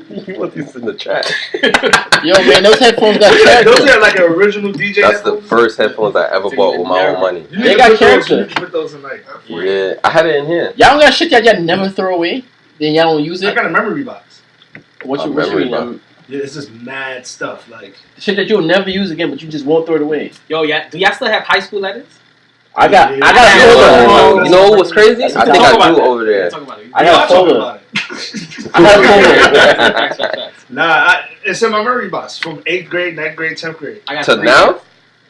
You want these in the trash? Yo, man, those headphones got character. Those are like an original DJ. That's the first headphones I ever bought with my own money. They got character. You need to put those in like. Yeah, I had it in here. Y'all don't got shit that y'all never throw away. Then y'all don't use I it. got a memory box. What you memory mean? box. Yeah, it's just mad stuff like. Shit that you'll never use again, but you just won't throw it away. Yo, yeah. Do y'all still have high school letters? I got You a folder. know what's crazy? I think I do over there. Talk about it. I got a folder. I got a folder. Nah, it's in my memory box from 8th grade, 9th grade, 10th grade. I got To three. now?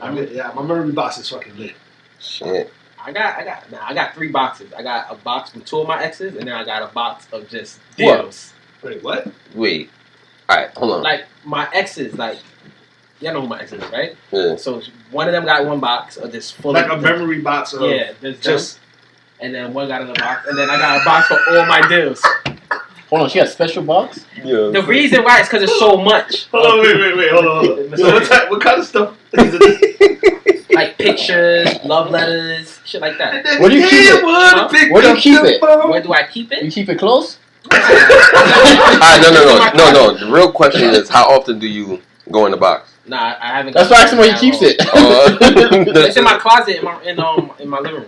Yeah, my memory box is fucking lit. Shit. I got 3 boxes. I got a box from 2 of my exes, and then I got a box of just What? deals. Wait, what? Wait. Alright, hold on. Like my exes, like y'all know who my exes, right? Yeah. So one of them got 1 box of just full Like of a memory box of there's just. and then one got another box, and then I got a box for all my deals. Hold on, she got a special box? Yeah. The reason why is because it's so much. Hold on, wait, hold on. So what kind of stuff is it? Like pictures, love letters, shit like that. Where do you keep it? Huh? Where do you keep it? Where do I keep You it? keep it close? Alright, no. The real question is, how often do you go in the box? Nah, I haven't. That's why I asked him where he keeps it. It's in my closet in my living room.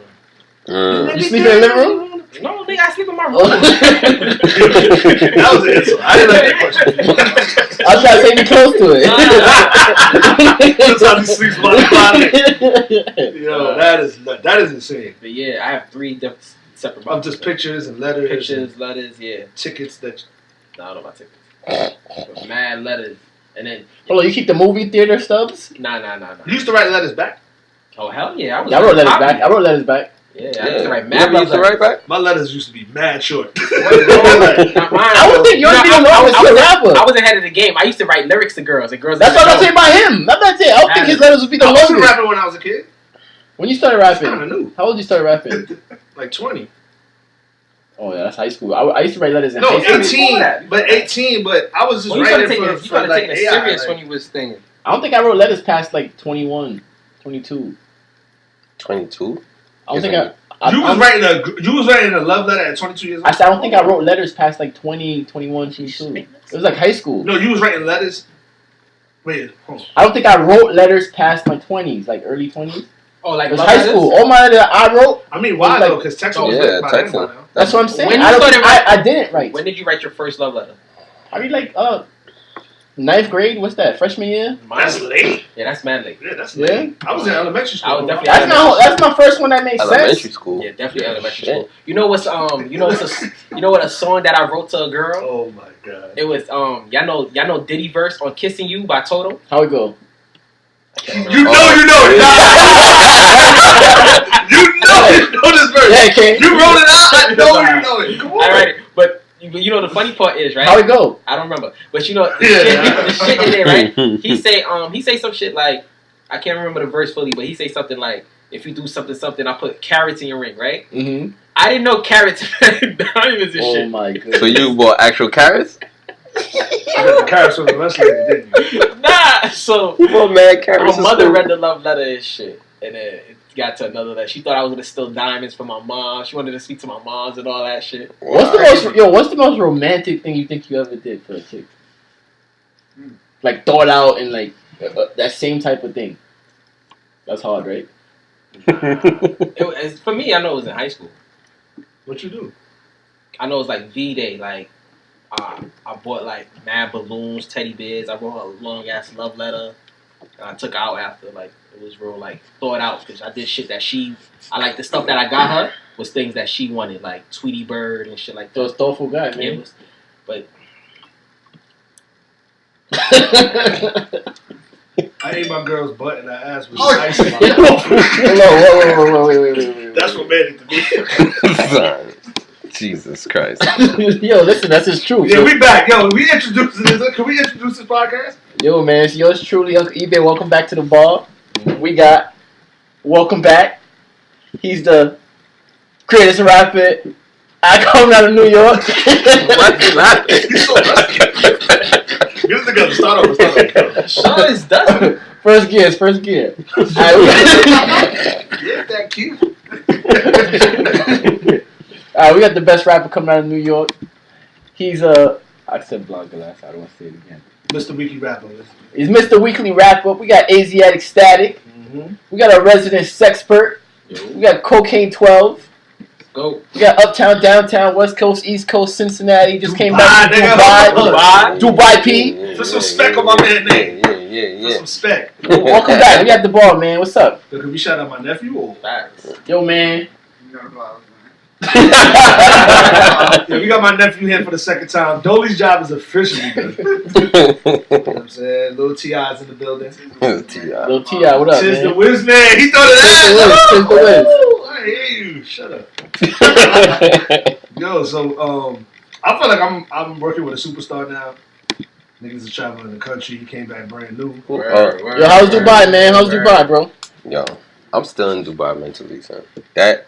You sleep in the living room? No, nigga, I sleep in my room. That was an insult. I didn't like that question. I was trying to say be close to it. That's how he sleeps by the closet. Yo, that is insane. But yeah, I have 3 different separate Of boxes. just pictures and letters, Pictures, letters, yeah. and tickets that. No, I don't know about tickets. But mad letters. And then, Hold on, you keep the movie theater stubs? nah. You used to write letters back. Oh, hell yeah. Yeah, I wrote letters back. Yeah, I used to write You mad ever used to letters. write back? My letters used to be mad short. Not mine. I would think yours be the longest to a rapper. I was ahead of the game. I used to write lyrics to girls, and girls. That's what I'm saying about him. I'm not saying. I don't think his letters would be the I wasn't longest. rapping when I was a kid. When you started Kind of rapping? new. How old you started rapping? Like 20. Oh yeah, that's high school. I used to write letters in No, high school. 18. But 18. But I was just Well, you started writing taking for you started like taking it AI, serious like- when you was thinking. I don't think I wrote letters past like 21, 22. 22? I don't think You was writing a love letter at 22 years old. I said I don't think I wrote letters past like 20, 21, 22. It was like high school. No, you was writing letters. Wait, hold on. I don't think I wrote letters past my 20s, like early 20s. Oh, like It was love high letters? school. All my letters I wrote. I mean, why Like- though? Because texting was Yeah, lit by then texting. by now. That's what I'm saying. When you I, don't, started I didn't write. When did you write your first love letter? I read like 9th grade. What's that? Freshman year. That's late. Yeah, that's mad late. Yeah, that's Yeah. late. I was in elementary school. I was definitely- That's my first one that makes Elementary sense. school. Yeah, definitely elementary Shit. school. You know what a song that I wrote to a girl? Oh my god. It was y'all know Diddy verse on Kissing You by Toto? How it go? You know it. You know this verse. Yeah, King. You wrote it out. I know you know it. Come on. All right, but you know the funny part is, right? How it go? I don't remember, but you know the, Yeah. the shit in there, right? He say some shit like, I can't remember the verse fully, but he say something like, if you do something, I put carrots in your ring, right? Mm-hmm. I didn't know carrots meant diamonds and Oh shit. my goodness. So you bought actual carrots? You got the carrots from the lunch lady, didn't you? Nah, so You bought mad carrots? my mother read the love letter and shit, and then it got to another letter. She thought I was gonna steal diamonds from my mom. She wanted to speak to my moms and all that shit. What's the most romantic thing you think you ever did for a chick? Like thought out and like that same type of thing. That's hard, right? For me, I know it was in high school. What you do? I know it was like V-Day, like I bought like mad balloons, teddy bears. I wrote her a long ass love letter, and I took her out after. Like it was real like thought out because I did shit that I like the stuff that I got her was things that she wanted, like Tweety Bird and shit like that. Those thoughtful guys, Yeah, man. but I ate my girl's butt and I asked was Oh, ice in my Hello, wait. That's what made it to me. Son. Jesus Christ. Yo, listen, that's his truth. Yeah, we back. Yo, we introducing this. Can we introduce this podcast? Yo, man, it's yours truly, Uncle eBay. Welcome back to the bar. We got welcome back. He's the greatest rapper. I come out of New York. What is happening? He's so rusty. Get it together. Start over. Sean is done. First gear. Alright, Yeah, that cute. we got the best rapper coming out of New York. He's I I said Blanca last time. I don't want to say it again. Mr. Weekly Rapper. It's Mr. Weekly Wrap Up. We got Asiatic Static. Mm-hmm. We got our resident sexpert. We got Cocaine 12. Go. We got Uptown, Downtown, West Coast, East Coast, Cincinnati. Just came Dubai, back from nigga. Dubai P. Put some spec on my man name. Yeah. Put some spec. Welcome back. We got the ball, man. What's up? Yo, can we shout out my nephew? Or? Facts. Yo, man. Yeah, we got my nephew here for the second time. Dolly's job is officially done. You know what I'm saying? Little T.I.'s in the building. Little T.I., what up, Tis the man? Wiz man. He thought of Tis the Wiz. that. I hear you. Shut up. Yo, so I feel like I'm working with a superstar now. Niggas are traveling the country. He came back brand new. Yo, how's Dubai, man? How's Dubai, bro? Yo, I'm still in Dubai mentally, son. That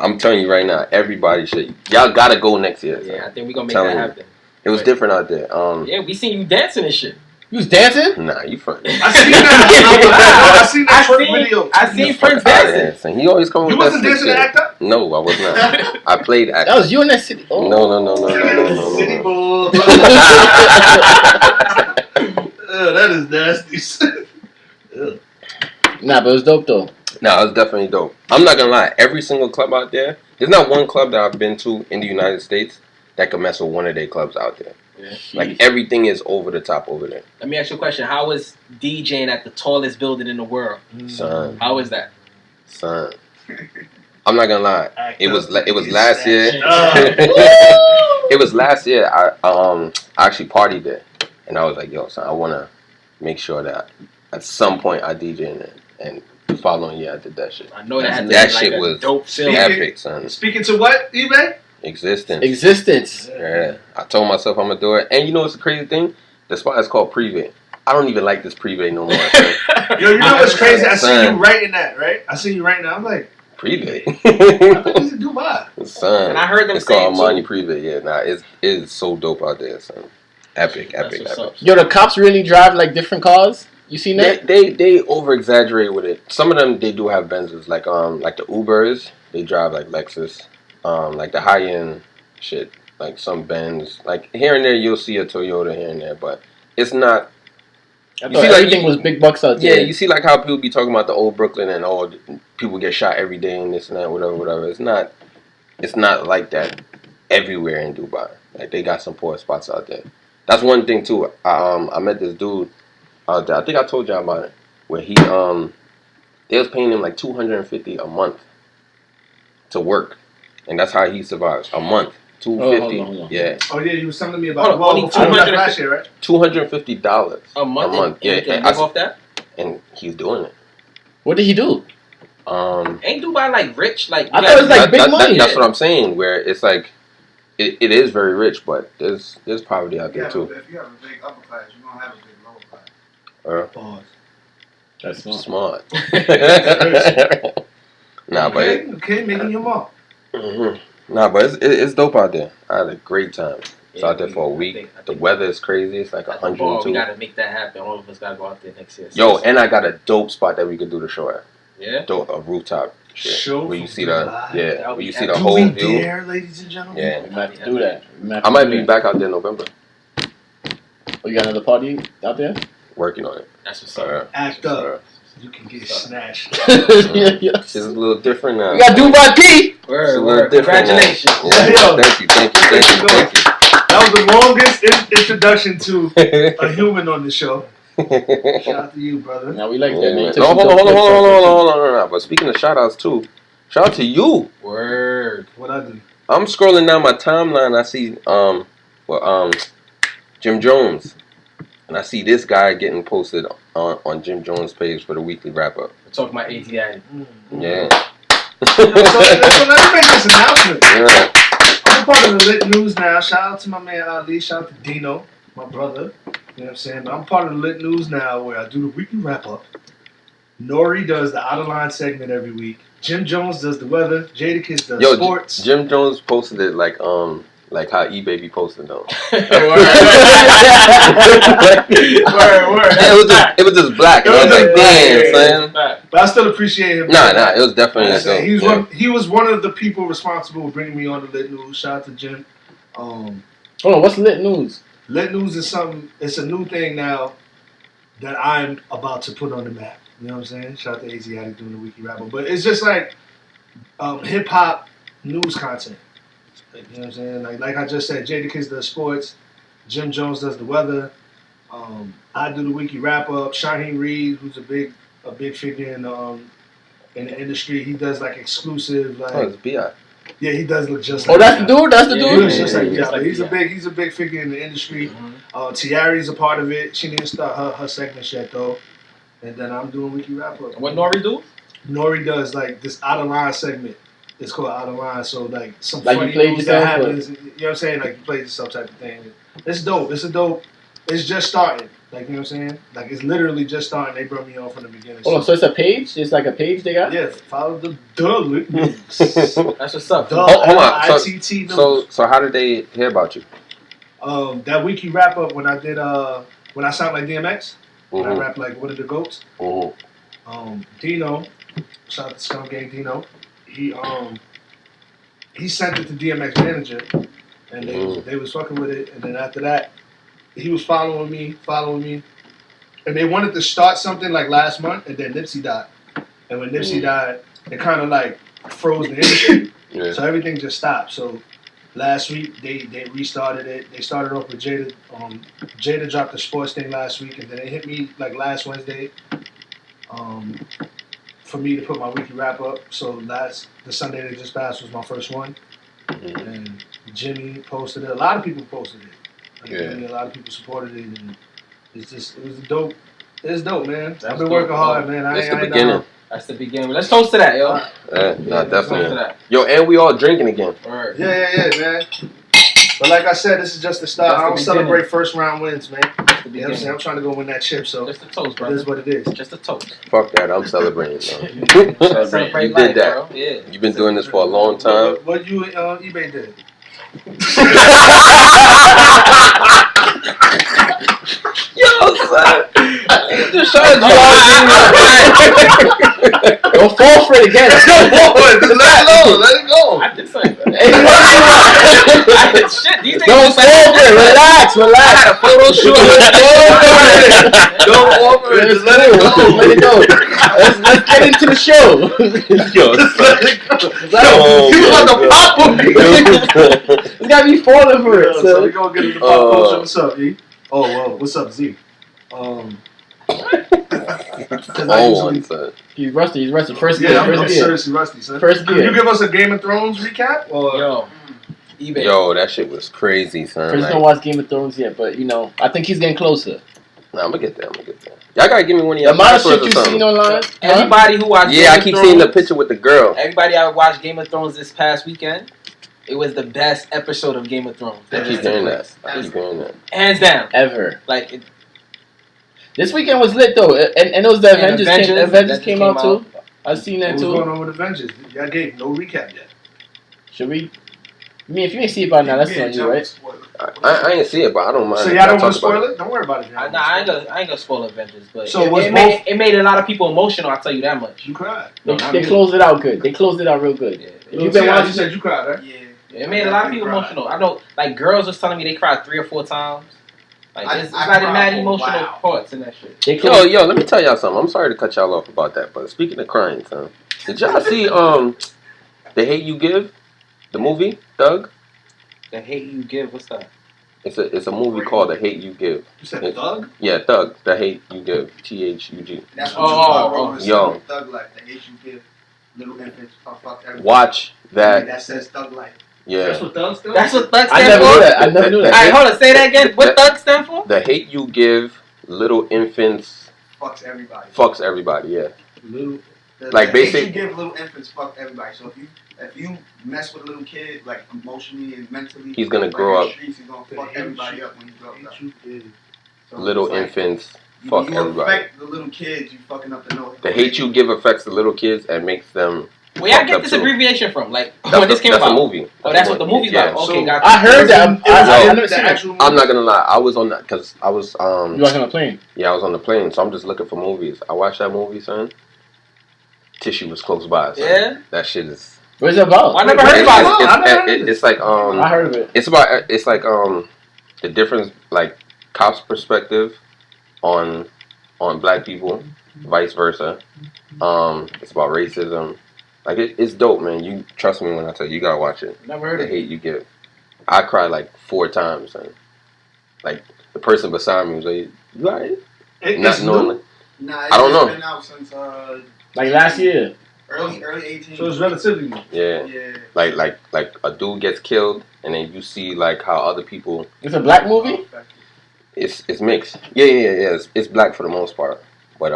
I'm telling you right now, everybody should. Y'all gotta go next year. Son. Yeah, I think we're gonna make Telling that you. happen. It was different out there. Yeah, we seen you dancing and shit. You was dancing? Nah, you front. I seen that. I seen that short video. I seen Prince Outta dancing. here, son. He always come with You that wasn't slick dancing to shit. act up? No, I was not. I played act. That was you in that city. Oh. No. City boy. That is nasty. Ugh. Nah, but it was dope, though. No, it was definitely dope. I'm not gonna lie. Every single club out there, there's not one club that I've been to in the United States that could mess with one of their clubs out there. Yeah. Like everything is over the top over there. Let me ask you a question. How was DJing at the tallest building in the world? Son. How was that? I'm not gonna lie. It was last year. It was last year. I actually partied there, and I was like, yo, son, I wanna make sure that at some point I DJ in it. And the following year I did that shit. I know that had to That be like shit a was dope film. epic, son. Speaking to what, eBay? Existence. Yeah. I told myself I'm gonna do it. And you know what's the crazy thing? The spot is called Privé. I don't even like this Privé no more. Son. Yo, you know what's crazy? I see you writing that, right? I see you right now. I'm like, Privé. I thought he's in Dubai. Son. And I heard them it's saying called Armani too. Privé. Yeah, nah, it's so dope out there, son. Epic. That's what's up. Yo, the cops really drive like different cars? You seen that? They over exaggerate with it. Some of them they do have Benzes, like the Ubers, they drive like Lexus. Like the high end shit, like some Benz. Like here and there you'll see a Toyota here and there, but it's not. I You thought see, like, everything was big bucks out Yeah, there. you see like how people be talking about the old Brooklyn and all people get shot every day and this and that, whatever. It's not like that everywhere in Dubai. Like they got some poor spots out there. That's one thing too. I met this dude out there. I think I told y'all about it. Where he they was paying him like $250 a month to work, and that's how he survives a month. $250. hold on. Yeah, Oh yeah, you was telling me about Hold on, before we only left last year, right? $250 A month? A month, yeah. And you can And live off that? and he's doing it. What did he do? Ain't Dubai like rich? Like I thought it was like big money. That's what I'm saying. Where it's like, it is very rich, but there's poverty out there too. If you have a big upper class, you don't have a big lower class. Pause. That's Smart. Nah, but Okay, making your mark. nah, but it's dope out there. I had a great time. It's Yeah, out there for a I week. think The weather is crazy. It's like at the ball, we 102. gotta make that happen. All of us gotta go out there next year. Yo, and I got a dope spot that we could do the show at. Yeah? Dope, a rooftop shit. Show where you from see Dubai. where you see the Do whole we view. dare, ladies and gentlemen? Yeah. We might have to do that. I might be back out there in November Oh, you got another party out there? working on it. That's what's up. Act up. You can get snatched. It's a little different now. We got Dubai P. It's a Word, little word. different now. Congratulations. Yeah, Yo. thank you. That was the longest introduction to a human on the show. Shout out to you, brother. Now we like that. Yeah, Man. man. You took No, some hold dope on. clips out there, But speaking of shout outs too, shout out to you. Word. What I do? I'm scrolling down my timeline. I see Jim Jones, and I see this guy getting posted on Jim Jones' page for the weekly wrap up. We're talking about ATI. Yeah. So let's make this announcement. Yeah. I'm a part of the Lit News now. Shout out to my man Ali. Shout out to Dino, my brother. You know what I'm saying? But I'm part of the Lit News now where I do the weekly wrap up. Nori does the Out of Line segment every week. Jim Jones does the weather. Jadakiss does sports. Jim Jones posted it like how E-Baby posted though. It was just black. And I was like, damn, son. But I still appreciate him. Nah, it was definitely I'm saying, dope. he was one of the people responsible for bringing me on the Lit News. Shout out to Jim. Hold on, what's Lit News? Lit News is something. It's a new thing now that I'm about to put on the map. You know what I'm saying? Shout out to Asiatic doing the Wiki Rapper, but it's just like hip hop news content. Like, you know what I'm saying? Like I just said, Jadakiss does sports, Jim Jones does the weather. I do the Wiki Wrap Up. Shaheem Reed, who's a big figure in the industry, he does like exclusive like. Oh, it's B.I. Yeah, he does look just. Oh, like that's the dude. That's the He dude. looks just like Yeah, yeah, but he's a big figure in the industry. Tiari's a part of it. She didn't start her segment yet though. And then I'm doing Wiki Wrap Up. What Nori do? Nori does like this out of line segment. It's called Out of Line. So like some Like you funny played news that yourself, or- happens. You know what I'm saying? Like you play yourself type of thing. It's dope. It's just starting. Like you know what I'm saying? Like it's literally just starting. They brought me on from the beginning. Hold on, so it's a page? It's like a page they got? Yeah, follow the Lit News. That's what's up. Hold on. ITT News. So how did they hear about you? That Wiki Wrap Up when I did when I sound like DMX, when I Mhm. rap like one of the goats. Mhm. Dino, shout out to Skunk Gang Dino. He sent it to DMX manager, and they was fucking with it. And then after that, he was following me, and they wanted to start something like last month, and then Nipsey died. And when Nipsey died, it kind of like froze the industry, Yeah. so everything just stopped. So last week they restarted it. They started off with Jada. Jada dropped the sports thing last week, and then they hit me like last Wednesday. For me to put my Wiki Wrap Up. So the Sunday that just passed was my first one. And Jimmy posted it. A lot of people posted it. Like, Yeah. Jimmy, a lot of people supported it, and it was dope. It's dope, man. That's I've been dope, working hard, man. That's the I ain't beginning. That's the beginning. Let's toast to that, yo. Yeah, Let's nah, toast to definitely. that. Yo, and we all drinking again. Word. Yeah, man. But like I said, this is just the start. That's the I don't beginning. celebrate first round wins, man. That's the You know what I'm saying? beginning. I'm trying to go win that chip, so Just a toast, it brother. is what it is. Just a toast. Fuck that, I'm celebrating. Though. Celebrate You life, did that. bro. Yeah. You've been doing this for a long time. What you eBay did? Yo, son. Just showed you. Don't fall for it again. Just let it go. I did say that. Hey, I did shit. These don't niggas fall for it. Relax. I had a photo shoot. Don't over it. Just let it Just let it go. Let's get into the show. Yo, just let it go. You about to pop on me. It's gotta be falling for it. So we So. gonna get into pop culture. What's up, E? Oh, well, what's up, Z? On, son. He's rusty. First Yeah, gear. I'm First gear. seriously rusty, son. First Can you gear. give us a Game of Thrones recap? Or Yo. eBay. Yo, that shit was crazy, son. Chris Like, don't watch Game of Thrones yet, but you know, I think he's getting closer. nah, I'm gonna get there. Y'all gotta give me one of The your amount of passwords shit or you've something. seen online. Everybody who watched Yeah, I Game keep of seeing the Thrones- picture with the girl. Everybody I watched Game of Thrones this past weekend, it was the best episode of Game of Thrones. I that keep just took hearing place. that. I keep hearing that. Hands down. Ever. Like, it, This weekend was lit though, and it was the And Avengers. Avengers came out too. I seen that what's going too. on with Avengers? Y'all gave no recap yet. Should we? I mean, if you ain't see it by now, that's on you, right? I ain't see it, but I don't mind. So if y'all don't talk want to about spoil it? Don't worry about it. I ain't gonna spoil Avengers, but So it, was it, both- made, it made a lot of people emotional. I'll tell you that much. You cried. They, No, not they me. closed it out good. They closed it out real good. Yeah. If you've been You watching, said you cried, right? Yeah. It made a lot of people emotional. I know, like girls was telling me they cried 3 or 4 times. Like I it's cried like for mad a emotional while. parts in that shit. they closed. Yo, let me tell y'all something. I'm sorry to cut y'all off about that, but speaking of crying, son, did y'all see The Hate You Give, the movie, Thug? The hate you give. What's that? It's a movie called The Hate You Give. You said Thug? Yeah, Thug, The Hate You Give, THUG. That's Oh, what Tupac wrote oh, in yo. Song, Thug Life. The hate you give little infants. Fuck everything. Watch that. That says Thug Life. Yeah, What Thug still? That's what Thug I stand never for. knew that. I never knew All right, that. hold on. Say that again. What Thug stand for? The Hate You Give, little infants Fucks everybody. fucks everybody. Yeah, Little. Like, the hate basic- you give little infants fuck everybody. So if you mess with a little kid like emotionally and mentally, He's gonna like, grow in the up. Streets, he's gonna The fuck hate everybody you- up when he grows up. So little it's like, infants you, fuck you everybody. affect the little kids. You fucking up the no. The Hate You Give affects the little kids and makes them. Where y'all fucked get up this too. abbreviation from? Like That's when this came that's about? a movie. Oh, that's what the movie's Yeah. about. Okay, So- got I heard that. I never the seen it. actual movie? I'm not gonna lie. I was on that because I was You watching on a plane? yeah, I was on the plane, so I'm just looking for movies. I watched that movie, son. Tissue was close by. Son. Yeah? That shit is. What's it about? I never heard about it. I never heard of It's like I heard of it. it's like the difference, like cops' perspective on black people, vice versa. It's about racism. Like it's dope, man. You trust me when I tell you, you gotta watch it. Never heard The of hate it. you get. I cried like 4 times, and like the person beside me was like, "You alright?" Not It's knowing. new, Nah, I don't know. It's been out since Like last year. early 18. so it's relatively new. Yeah. Yeah. Like a dude gets killed, and then you see like how other people. It's a black movie? It's mixed. Yeah. It's black for the most part, but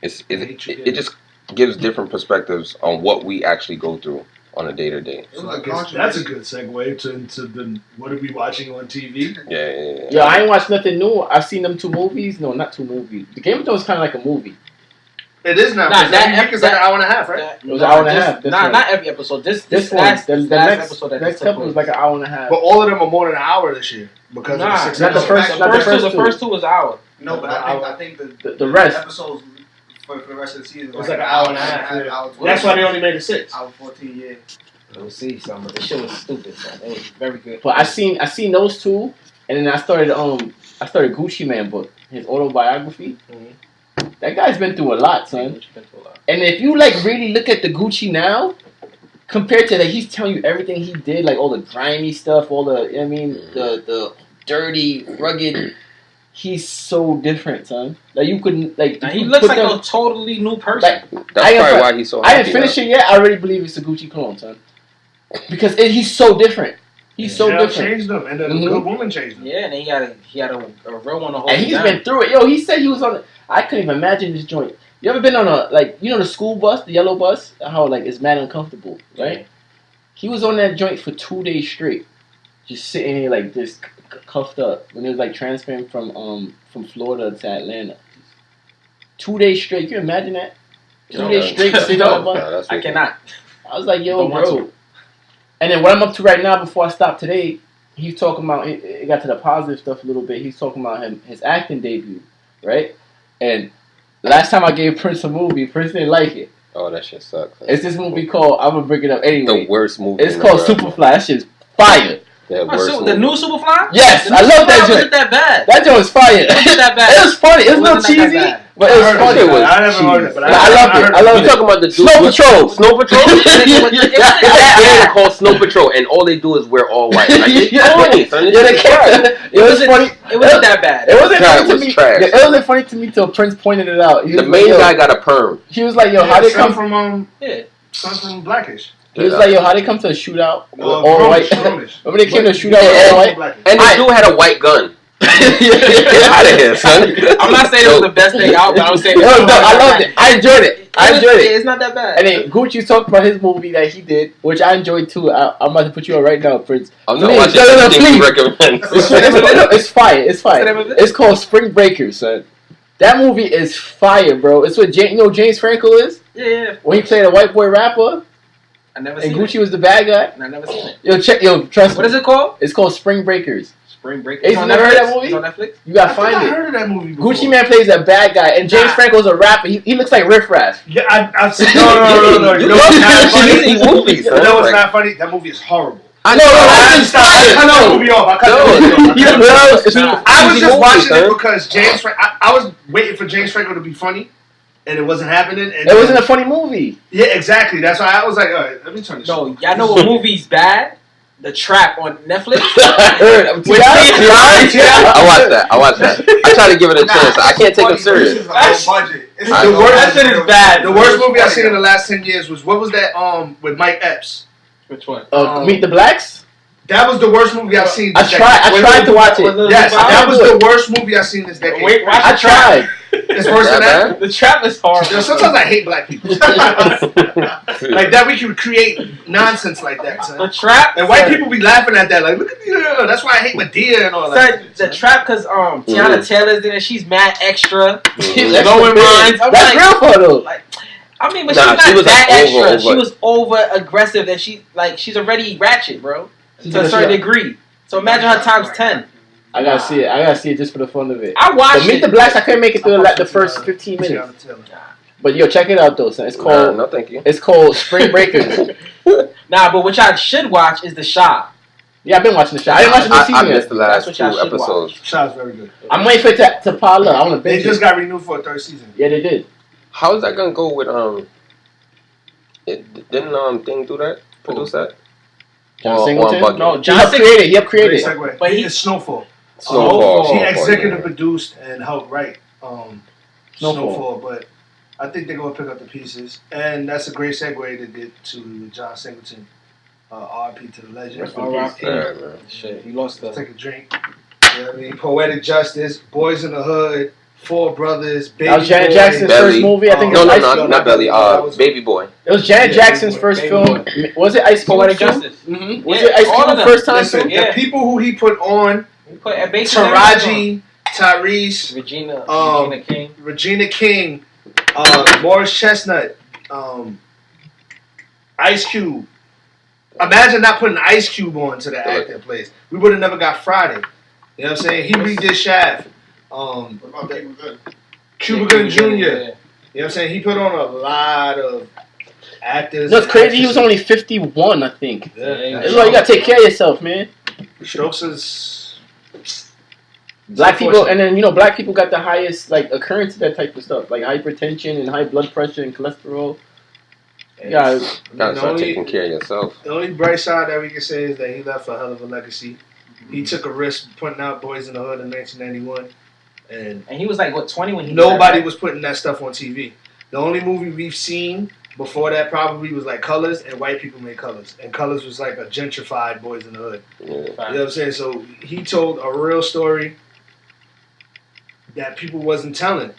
it just gives different perspectives on what we actually go through on a day to day. It So was I a guess controversy. that's a good segue into the what are we watching on TV? Yeah. Yo, I ain't watched nothing new. I've seen them 2 movies. No, not 2 movies. The Game of Thrones is kind of like a movie. It is now. Nah, 'cause that- every week is like an hour and a half, right? It was an hour and a half, this one. Not every episode. This One, last, the last next episode that next took couple was place. like an hour and a half. But all of them are more than an hour this year because of the Nah, 6 not the episodes. first- not the first the two. first 2 was an hour. No, but I think The rest. episodes for the rest of the season It was like an hour and a half. Yeah. hour 20. That's why they only made it 6. Hour 14, yeah. We'll see some, but the shit was stupid. So it was very good. But I seen those 2, and then I started Gucci Man book, his autobiography. That guy's been through a lot, son. And if you like really look at the Gucci now, compared to that, he's telling you everything he did, like all the grimy stuff, all the the dirty, rugged. He's so different, son. Like you couldn't like. Now, if he you looks put like them- a totally new person. like, That's I am- probably why he's so. I happy didn't finish now. it yet. I already believe it's a Gucci clone, son. Because he's so different. He's so Chanel different. changed them, and then Mhm. a good woman changed them. Yeah, and then he had a real one to hold And him he's down. been through it. Yo, he said he was on. I couldn't even imagine this joint. You ever been on a the school bus, the yellow bus? How it's mad uncomfortable, right? He was on that joint for 2 days straight, just sitting here like this, cuffed up. When it was like transferring from Florida to Atlanta, 2 days straight. Can you imagine that? 2 days straight sitting on a bus. Nah, that's I wicked. cannot. I was like, yo, Don't want bro. And then what I'm up to right now, before I stop today, he's talking about. It got to the positive stuff a little bit. He's talking about his acting debut, right? And last time I gave Prince a movie, Prince didn't like it. Oh, that shit sucks. It's this movie called. I'm gonna bring it up anyway. The worst movie. It's in called the world. Superfly. That shit's fire. The Oh, worst so the movie. new Superfly? Yes, The new I love that Superfly joint. wasn't that bad. That joint was fire. It wasn't that bad. It was funny. It was It no wasn't that cheesy, bad. but it was I heard funny. it was I never heard it, but Nah, I loved it. I loved You it. talking about the dude? Snow Patrol. Snow Patrol? Yeah. They're called Snow Patrol, and all they do is wear all white. Like, it's funny, son. Yeah, they It's trash. It was funny. It wasn't that bad. It wasn't Trash, funny to was me. trash. It wasn't funny to me till Prince pointed it out. He The was main like, yo, guy got a perm. He was like, yo, how they come? from Yeah. son from Blackish. He was like, yo, how they come to a shootout with all Grownish, white? Grownish. Remember they came to a shootout with all white? Blackish. And the dude had a white gun. Get out of here, son. I'm not saying it was the best thing out, but I'm saying It was dope. I loved it. I enjoyed it. I enjoyed it. It's not that bad. And then Gucci talked about his movie that he did, which I enjoyed too. I'm about to put you on right now, Prince. I'm not Please, watching no, anything you please. recommend. It's fire. It's What's the fire. name of it? It's called Spring Breakers, son. That movie is fire, bro. It's what James Franco is Yeah. when he played a white boy rapper, I never and seen Gucci it. was the bad guy. I never seen it. Yo, trust What me. is it called? It's called Spring Breakers. Spring Break. Ace, It's on you never heard Netflix? that movie? It's on Netflix. You gotta I think I find it. heard of that movie before. Gucci Man plays a bad guy, and James Nah. Franco's a rapper. He looks like Riff Raff. Yeah, I've seen. No. You know what's not funny? You see movies, You son. know what's Like, not funny? That movie is horrible. I No, know. it's I cut that movie off. I cut that movie off. You know, it's Nah. I was Easy just movie, watching son. it because I was waiting for James Franco to be funny, and it wasn't happening. And It wasn't a funny movie. Yeah, exactly. That's why I was like, all right, let me turn this. No, y'all know what movie's bad? The Trap on Netflix. I heard. With T.I. I watched that. I try to give it a chance. I can't take him serious. It's a low budget. It's I a know. low That budget. shit is bad. The worst movie I've seen in the last 10 years was what was that? With Mike Epps. Which one? Meet the Blacks. That was the worst movie I've seen. I this tried to watch With it. Lil Yes, Bow? that was the worst movie I've seen this decade. Wait, watch I the Trap. tried. It's worse than That that. The Trap is horrible. You know, sometimes I hate black people. Like that, we can create nonsense like that. The Son. Trap. And white people be laughing at that. Like, look at you. That's why I hate Medea and all that. Son, the Trap, because Tiana Taylor's in it. She's mad extra. She's Mhm. extra Low in big. minds. I'm That's like- real for though. Like, I mean, but Nah, she's not she was, that like, extra. over. She was over aggressive, and she's already ratchet, bro, to a certain degree. So imagine her times 10. I gotta see it. I gotta see it just for the fun of it. I watched But Meet it. the Blacks, I couldn't make it through the first 15 minutes. But yo, check it out though, son. It's Nah, called no, thank you. Spring Breakers. Nah, but what y'all should watch is The Shy. Yeah, I've been watching the show. I didn't watch the new I season missed the yet. last That's two what y'all should episodes. Shot's very good. I'm waiting for it to pile up. I want to They binge just it. got renewed for a third season. Yeah, they did. How is that gonna go with didn't Thing do that? Produce that? John Or Singleton? I'm bugging? No, He John helped Singleton. create it. He helped create Great it. segue. But It's Snowfall. Snowfall. He Snowfall, executive yeah. produced and helped write Snowfall. Snowfall, but I think they're gonna pick up the pieces, and that's a great segue to get to John Singleton. RP to the legend. Rest in R.I.P. Yeah, man. Shit, he lost the. Take a drink. You know what I mean? Poetic Justice, Boys in the Hood, Four Brothers, Baby That was Janet Boy. Jackson's Belly. first movie. I think No, it was no, Ice no, Cube. not Belly. Baby Boy. It was Janet Yeah, Jackson's Baby first Baby film. Boy. Was it Ice Cube? Poetic too? Justice. Mm-hmm. Was Yeah, it Ice all Cube of the them. first time? Listen, too? Yeah. the people who he put on, He put basically everything Taraji, Tyrese, Regina King. Regina King, Morris Chestnut, Ice Cube. Imagine not putting Ice Cube on to the acting place. We would have never got Friday. You know what I'm saying? He redid Shaft. What about Cuba Good? Cuba Gooding Jr. Yeah. You know what I'm saying? He put on a lot of actors. No, it's and crazy. He was actresses. only 51, I think. Yeah, Yeah, That's why you gotta take care of yourself, man. Strokes is Black people, and then black people got the highest occurrence of that type of stuff, like hypertension and high blood pressure and cholesterol. Yeah, Gotta start taking care of yourself. The only bright side that we can say is that he left a hell of a legacy. He took a risk putting out Boys in the Hood in 1991, and And he was like, what, 20 when he did nobody that? was putting that stuff on TV. The only movie we've seen before that probably was like Colors, and white people made Colors. And Colors was like a gentrified Boys in the Hood. Yeah. You know what I'm saying? So he told a real story that people wasn't telling.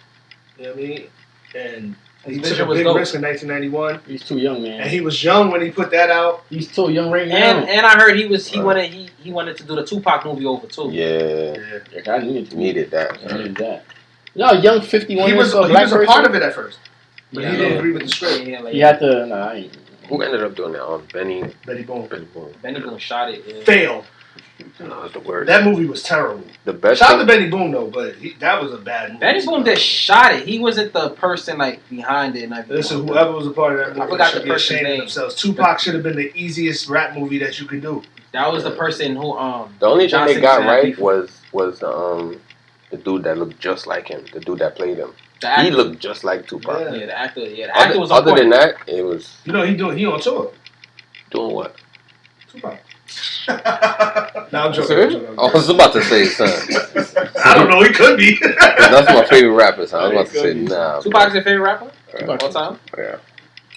You know what I mean? And he His took vision a was big dope. risk in 1991. he's too young, man. And he was young when he put that out. He's too young right now. And I heard he wanted to do the Tupac movie over too. Yeah. Yeah, I needed to. Needed that. I needed that. No, young 51 He years was old he black was a person. part of it at first. But Yeah, he didn't yeah. agree with the script. Yeah, like, He had to. Nah, I ain't. Who ended up doing that? Benny Betty Boom. Boy. Benny Boone shot it. Yeah. Failed. No, that's the word. That movie was terrible. The best Shout out to thing, Benny Boom though, but that was a bad movie. Benny Boone just shot it. He wasn't the person behind it. And everything. Listen, whoever was a part of that movie forgot should the be person's ashamed of name. themselves. Tupac should have been the easiest rap movie that you could do. That was the person who the only thing John they got Singleton had right beef was the dude that looked just like him. The dude that played him. the actor. He looked just like Tupac. Yeah. Yeah, the actor. Yeah, the actor was on Other point. than that, it was You know he on tour. doing what? Tupac. Nah, I'm joking. Sir? I'm joking, I'm I was about to say, son. joking. I don't know. He could be. That's my favorite rapper, son. I was about to say, nah. Tupac's your favorite rapper Tupac. all time. Yeah.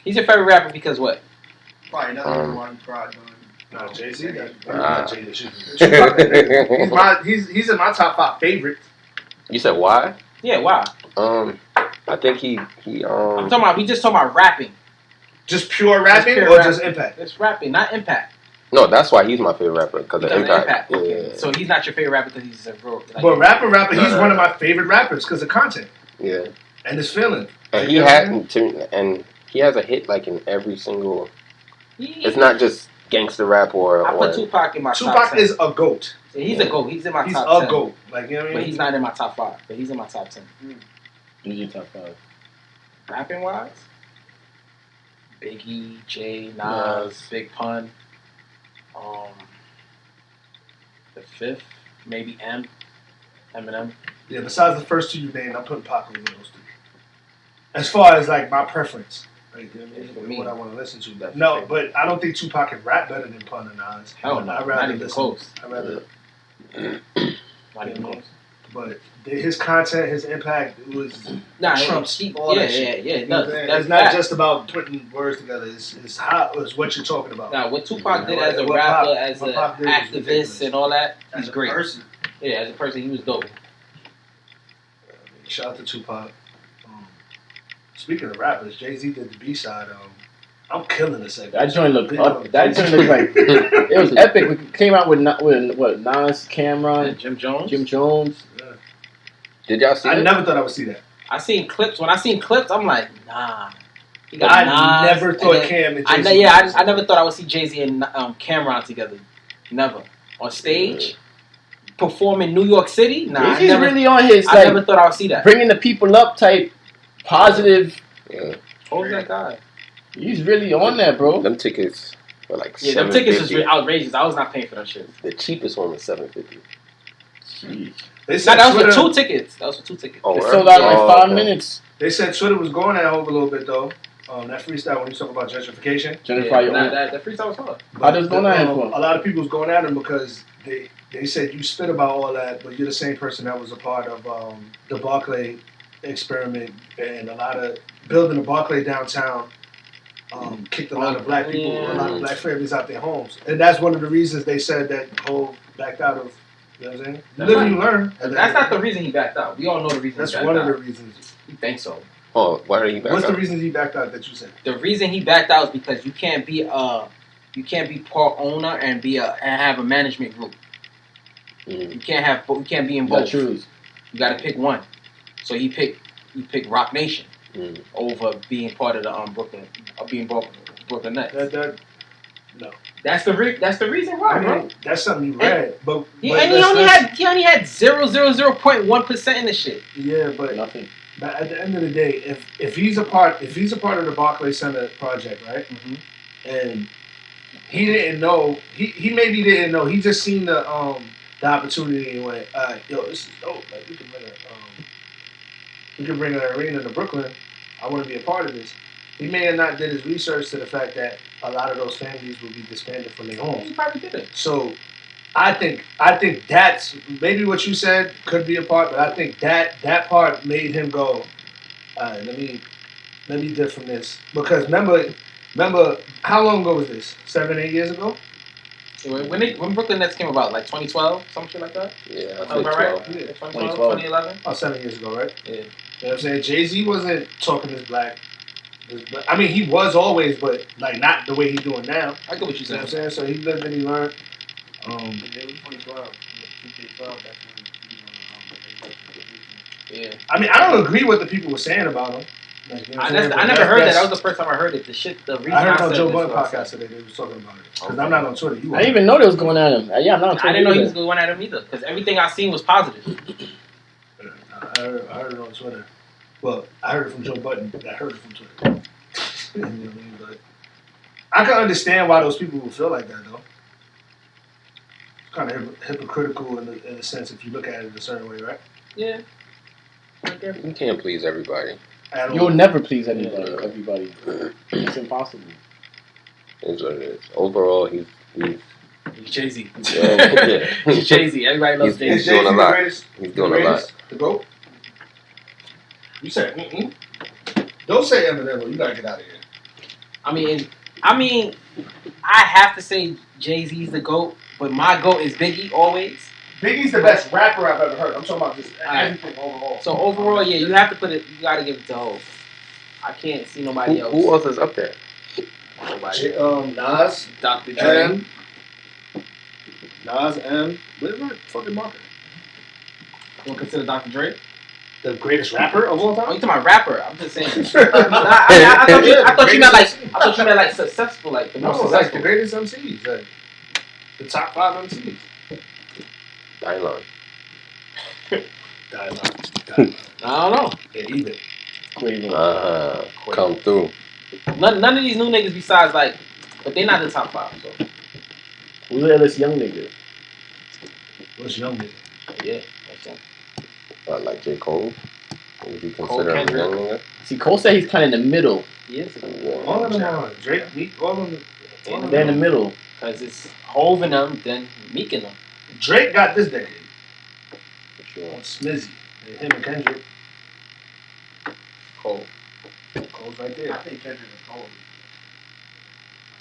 He's your favorite rapper because what? Probably nothing why he cried during. No, Jay-Z. Ah. He's in my top 5 favorites. You said why? Yeah, wow. I think he I'm talking about. We just talking about rapping. Just pure rapping pure or rapping. just impact? It's rapping, not impact. No, that's why he's my favorite rapper because of Because of impact. impact. Okay. Yeah. So he's not your favorite rapper because he's a bro. Like, But rapper, No, he's no. one of my favorite rappers because of content Yeah. and his feeling. And he You know what I'm had and he has a hit like in every single. he- It's not just gangster rap or. I put Tupac in my top Tupac 10. is a goat. Yeah, he's a GOAT. He's in my He's top a 10. goat. Like, you know what I But mean? he's not in my top 5. But he's in my top 10. Who's your top 5? Rapping wise, Biggie, Jay, Nas, Big Pun. The 5th, maybe Eminem. Yeah, besides the first 2 you named, I'm putting Pac over those 3. As far as like my preference, like, you know what I mean? For me, what I want to listen to. that's No, the but I don't think Tupac can rap better than Pun and Nas. Hell no, I'd not rather even listen. close. I'd rather, Not even close. but his content, his impact was Nah, trumps he- all yeah, that shit. yeah, You know what I'm saying? that's It's not fact. just about putting words together. It's how it's what you're talking about. Now, what Tupac did Yeah, as a what rapper, Pac- as what an Pac did was activist, ridiculous. and all that, As he's a great. person. Yeah, as a person, he was dope. Shout out to Tupac. Speaking of rappers, Jay-Z did the B-side. I'm killing this segment. That joint looked up. That joint looked like it was epic. We came out with what Nas, Cameron, Jim Jones. Jim Jones. Did y'all see I it? never thought I would see that. I seen clips. When I seen clips, I'm like, nah. He got I Nas, never and thought then- Cam and I Jay-Z. never thought I would see Jay-Z and Cameron together. Never. On stage, perform in New York City. Nah, He's really on his I never thought I would see that. bringing the people up type, positive. Yeah. What was that guy? He's really on that, bro. Them tickets. for like Yeah, them tickets was $750. outrageous. I was not paying for that shit. The cheapest one was $750. Jeez. They Nah, said that was Twitter, for 2 tickets. That was for 2 tickets. Oh, It word? sold out in like Oh, 5 okay. minutes. They said Twitter was going at Hov a little bit though. That freestyle when you talk about gentrification. Gentrify your own. That freestyle was hard. How does going at him for? A lot of people was going at him because they said you spit about all that, but you're the same person that was a part of the Barclay experiment and a lot of building the Barclay downtown. Kicked a lot of black people, a lot of black families out their homes, and that's one of the reasons they said that Hov backed out of. You know what I'm saying? You live and you learn. That's not the reason he backed out. We all know the reason. That's he backed one out. of the reasons. You think so? Oh, why are you back What's up? the reason he backed out that you said? The reason he backed out is because you can't be part owner and have a management group. Mm. You can't be in You gotta both. choose. You got to pick one. So he picked Rock Nation Mm. over being part of the Brooklyn Nets. No. That's the reason why, I bro. mean, that's something you read, but He but only let's- had 0.1% in the shit. yeah, but Nothing. at the end of the day, if he's a part of the Barclay Center project, right? Mm-hmm. And he didn't know. He maybe didn't know. He just seen the opportunity and went, yo, this is dope. Like we can bring an arena to Brooklyn. I want to be a part of this. He may have not did his research to the fact that a lot of those families will be disbanded from their homes. He probably did it. So I think that's maybe what you said could be a part, but I think that part made him go, all right, let me dip from this. Because remember how long ago was this? 7-8 years ago? When Brooklyn Nets came about, like 2012, some shit like that? Yeah, I Am I think right? 12. Yeah, 2012, 2011? Oh, 7 years ago, right? Yeah. You know what I'm saying? Jay-Z wasn't talking this black. I mean, he was always, but like not the way he's doing now. I get what you're You know what saying. I'm saying? So he lived and he learned. It was 2012. 2K12, that's when Yeah. I mean, I don't agree with what the people were saying about him. Like, you know what I'm saying? I But never heard that. that's- That was the first time I heard it. The reason I heard it on said Joe this Budden was- podcast today. They was talking about it because Okay. I'm not on Twitter. You I didn't even know they was going at him. Yeah, I'm not on I Twitter didn't know he either. was going at him either, because everything I seen was positive. I heard it on Twitter. Well, I heard it from Joe Budden. I heard it from Twitter. You know what I mean? But I can understand why those people would feel like that, though. It's kind of hypocritical in a sense if you look at it a certain way, right? Yeah. You can't please everybody. At all. You'll never please everybody. It's impossible. Is what it is. Overall, he's He's Jay-Z. yeah. He's Jay-Z. Everybody loves He's Is Jay-Z. doing a Jay-Z lot. the greatest? He's doing a lot. The GOAT? You said, Don't say Eminem, or you gotta get out of here. I mean, I have to say Jay-Z's the GOAT, but my GOAT is Biggie always. Biggie's the best rapper I've ever heard. I'm talking about just Alright. everything overall. So overall, yeah, you have to put it. You got to give it to Hov. I can't see nobody else. Who else is up there? Nobody. Nas, Dr. Dre. M, Nas, M. Where's my fucking marker? You don't consider Dr. Dre? The greatest rapper of all Oh, time? you talking about rapper? I'm just saying. I thought you meant like successful, like the No, most like the successful. greatest MCs. Like the top 5 MCs. Dylon. Dylon. I don't know. Yeah, even. Quavo. Come through. None of these new niggas besides like, but they're not the top 5. So Who's the illest young nigga? What's young nigga? yeah, that's it. Like J. Cole. Would you Cole, consider him a Kendrick. young nigga? See, Cole said he's kind of in the middle. He is All of them are. Drake, Meek, all of them. All of They're in the them. middle. because it's Hov and them, then Meek and them. Drake got this decade. For sure. On Smizzy. And him and Kendrick. Cole. Cole's right I there. think Kendrick is cold.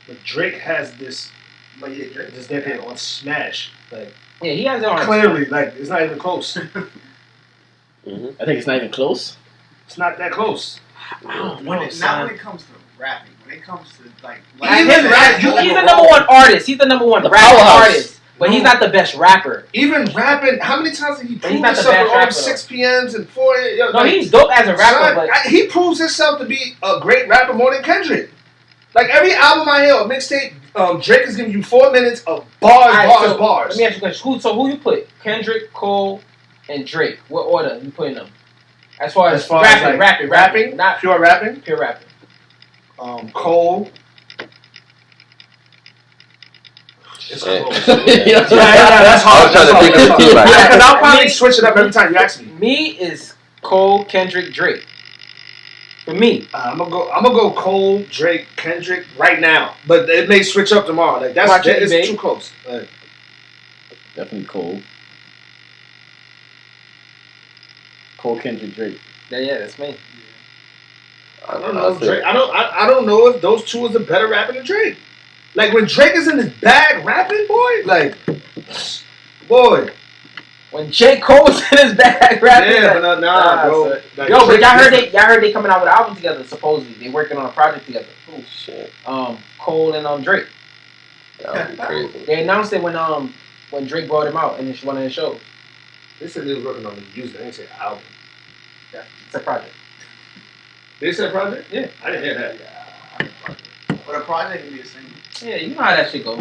But Drake has this But yeah, Drake. this decade on Smash. Like Yeah, he has it on. clearly, like it's not even close. Mm-hmm. I think it's not even close. It's not that close. I don't know, Not when son. it comes to rapping. When it comes to like, Even His that, rap, you- he's the number one artist. He's the number one The rapping powerhouse. artist. But he's No. not the best rapper. Even rapping, how many times did he But he's prove not the himself best with all rapper, them 6 p.m.s and 4 a.m.? No, he's dope as a rapper, Son, but he proves himself to be a great rapper more than Kendrick. Like every album I hear, a mixtape, Drake is giving you 4 minutes of bars, Alright, bars, so bars. Let me ask you a question. Who you put? Kendrick, Cole, and Drake. What order you putting them? As far as, rapping, like, rapping, not pure rapping. pure rapping. Cole, It's Yeah. close. Yeah. That's I hard. was trying to think of the two, like- Because I'll probably switch it up every time you ask me. Me is Cole, Kendrick, Drake. For me. I'm gonna go Cole, Drake, Kendrick right now, but it may switch up tomorrow. Like Watch it, it's babe. too close. Definitely Cole. Cole, Kendrick, Drake. Yeah, that's me. I don't know if Drake. I don't know if those two is a better rapper than Drake. Like when Drake is in his bag rapping, boy. When J. Cole's in his bag rapping. Yeah, but nah, bro. son. Like, Yo, but Drake y'all heard different. they coming out with an album together. Supposedly, they working on a project together. Oh shit, Cole and Drake. that would be crazy. They announced it when Drake brought him out in one of his shows. They said they was working on the music. They didn't say album. Yeah, it's a project. They said project? Yeah. I didn't hear that. But a project can be a single. Yeah, you know how that shit goes.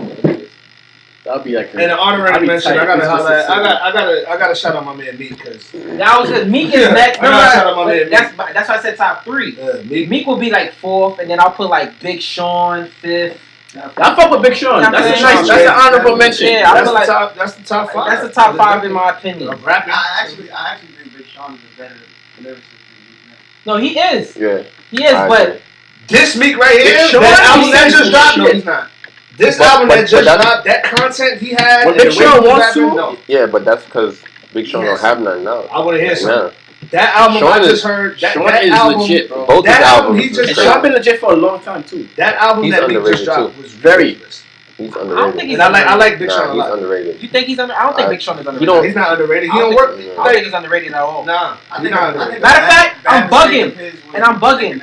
That'll be like And an I'll honorary be mention. tight I gotta if it's holla. just a I gotta shout out my man Meek because That was good. Meek is next. I gotta shout out my man That's why I said top 3. Meek. Meek will be like 4th, and then I'll put like Big Sean 5th. I fuck with Big Sean. Yeah, That's a man. nice. That's an honorable mention. Yeah, I That's feel the like top. That's the top 5. that's the top 5 in my opinion. Of rapping. I actually think Big Sean is a better lyricist than Meek Mill. No, he is. Yeah, He is, I but agree. This Meek right here, Big Sean, that album that he's just dropped, no, shit. he's not. This But- album but- that but just that's- dropped, that content he had, When and Big the way Sean he was wants rapping, to- no. Yeah, but that's because Big Sean Yes. don't have none now. I want to hear Like, something. nah. That album Sean I is- just heard, that Sean is album, legit, bro. Both his That album albums. he is just And great. Sean been legit for a long time too. that album He's that Meek underrated, just dropped too. was Very. ridiculous. He's I don't underrated. think he's And I like Big Sean Nah, a he's lot. underrated. you think he's under? I don't think Big Sean is underrated. You don't- He's not underrated. He I don't don't work. I don't think he's underrated at all. Nah, I he's think not underrated. Matter of fact, I'm bugging. And I'm bugging.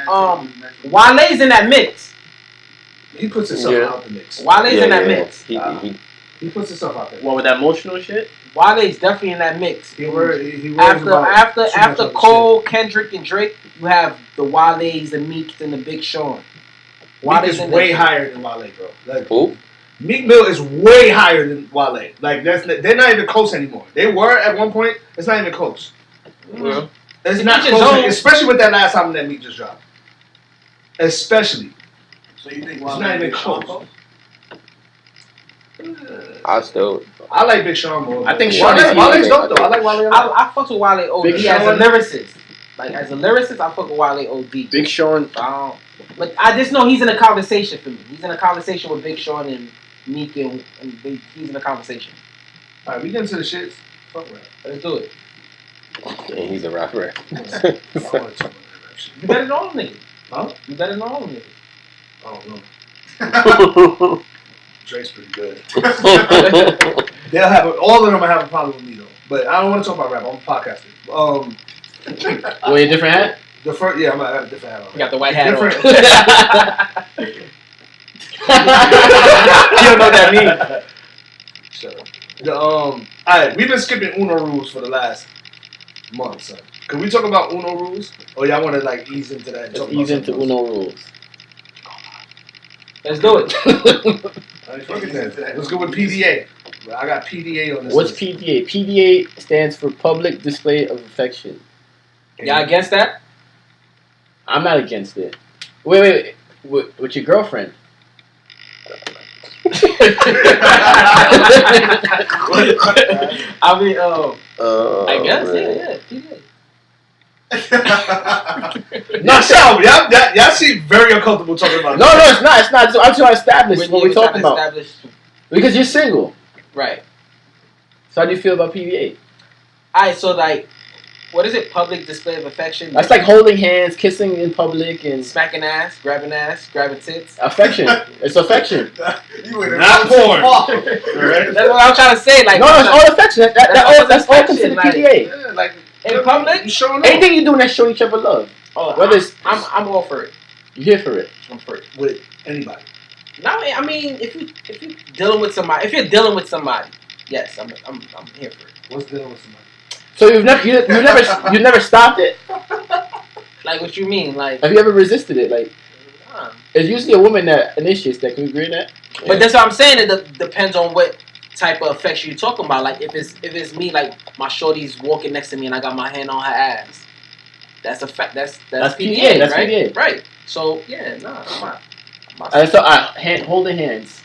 Wale's in that mix. He puts himself Yeah. out the mix. Wale's in that mix. He puts himself out there. What with that emotional shit? Wale's definitely in that mix. He worries about too much After other Cole, Kendrick, and Drake, you have the Wale's, the Meeks, and the Big Sean. shit. Meek is in way that- higher than Wale, bro. Like, Who? Meek Mill is way higher than Wale. Like they're not even close anymore. They were at one point. It's not even close. Mhm. It's To not each his close, own. especially with that last album that Meek just dropped. Especially, So you think it's Wale not even Big Sean close. I still. I like Big Sean more. I think Wale, Sean is Wale's easy. dope though. I like Wale a lot. I fuck with Wale OD Big as a Sean. lyricist. Like as a lyricist, I fuck with Wale OD. Big Sean. But I just know he's in a conversation for me. He's in a conversation with Big Sean and Meek and he's in a conversation. All right, we get into the shits. Fuck rap. Let's do it. And he's a rapper. I want to talk about that shit. You better than all them niggas. Huh? You better than all them niggas. I don't know. Drake's pretty good. They'll have all of them will have a problem with me though. But I don't want to talk about rap. I'm podcasting. Wear a different hat. The first, yeah, I have a different hat on. You got the white hat on. Different. You don't know what that means. Shut up. Alright, we've been skipping Uno rules for the last month, son. Can we talk about Uno rules? Or y'all want to like ease into that? And talk Let's ease about into something else? Uno rules. Let's do it. Alright, fuck it then. Let's go with PDA. I got PDA on this. What's list. PDA? PDA stands for Public Display of Affection. Y'all against that? I'm not against it. Wait. With your girlfriend. I mean, I guess, man. yeah. No, shut up. Y'all seem very uncomfortable talking about No, it's not. It's not. I'm trying to establish what we're talking about. Establish, Because you're single. right. So how do you feel about PDA? Alright, so like, what is it? Public display of affection? That's like holding hands, kissing in public, and smacking ass, grabbing tits. affection. It's affection. You went Not porn. That's what I'm trying to say. Like, No, it's all affection. That's all considered Like- PDA. Yeah, like in public. you showing up Anything you're doing that's showing each other love. Oh, Whether it's I'm all for it. you're here for it. I'm for it. with anybody. No, I mean, if you dealing with somebody, yes, I'm here for it. What's dealing with somebody? So you've never stopped it. Like, what you mean? Like, Have you ever resisted it? Like nah. it's usually a woman that initiates that. Can we agree on that? But that's what I'm saying. It depends on what type of affection you're talking about. Like, if it's me, like my shorty's walking next to me and I got my hand on her ass, that's a fact. That's PDA, That's right? PDA. Right. So yeah, nah, I'm not. So holding hands.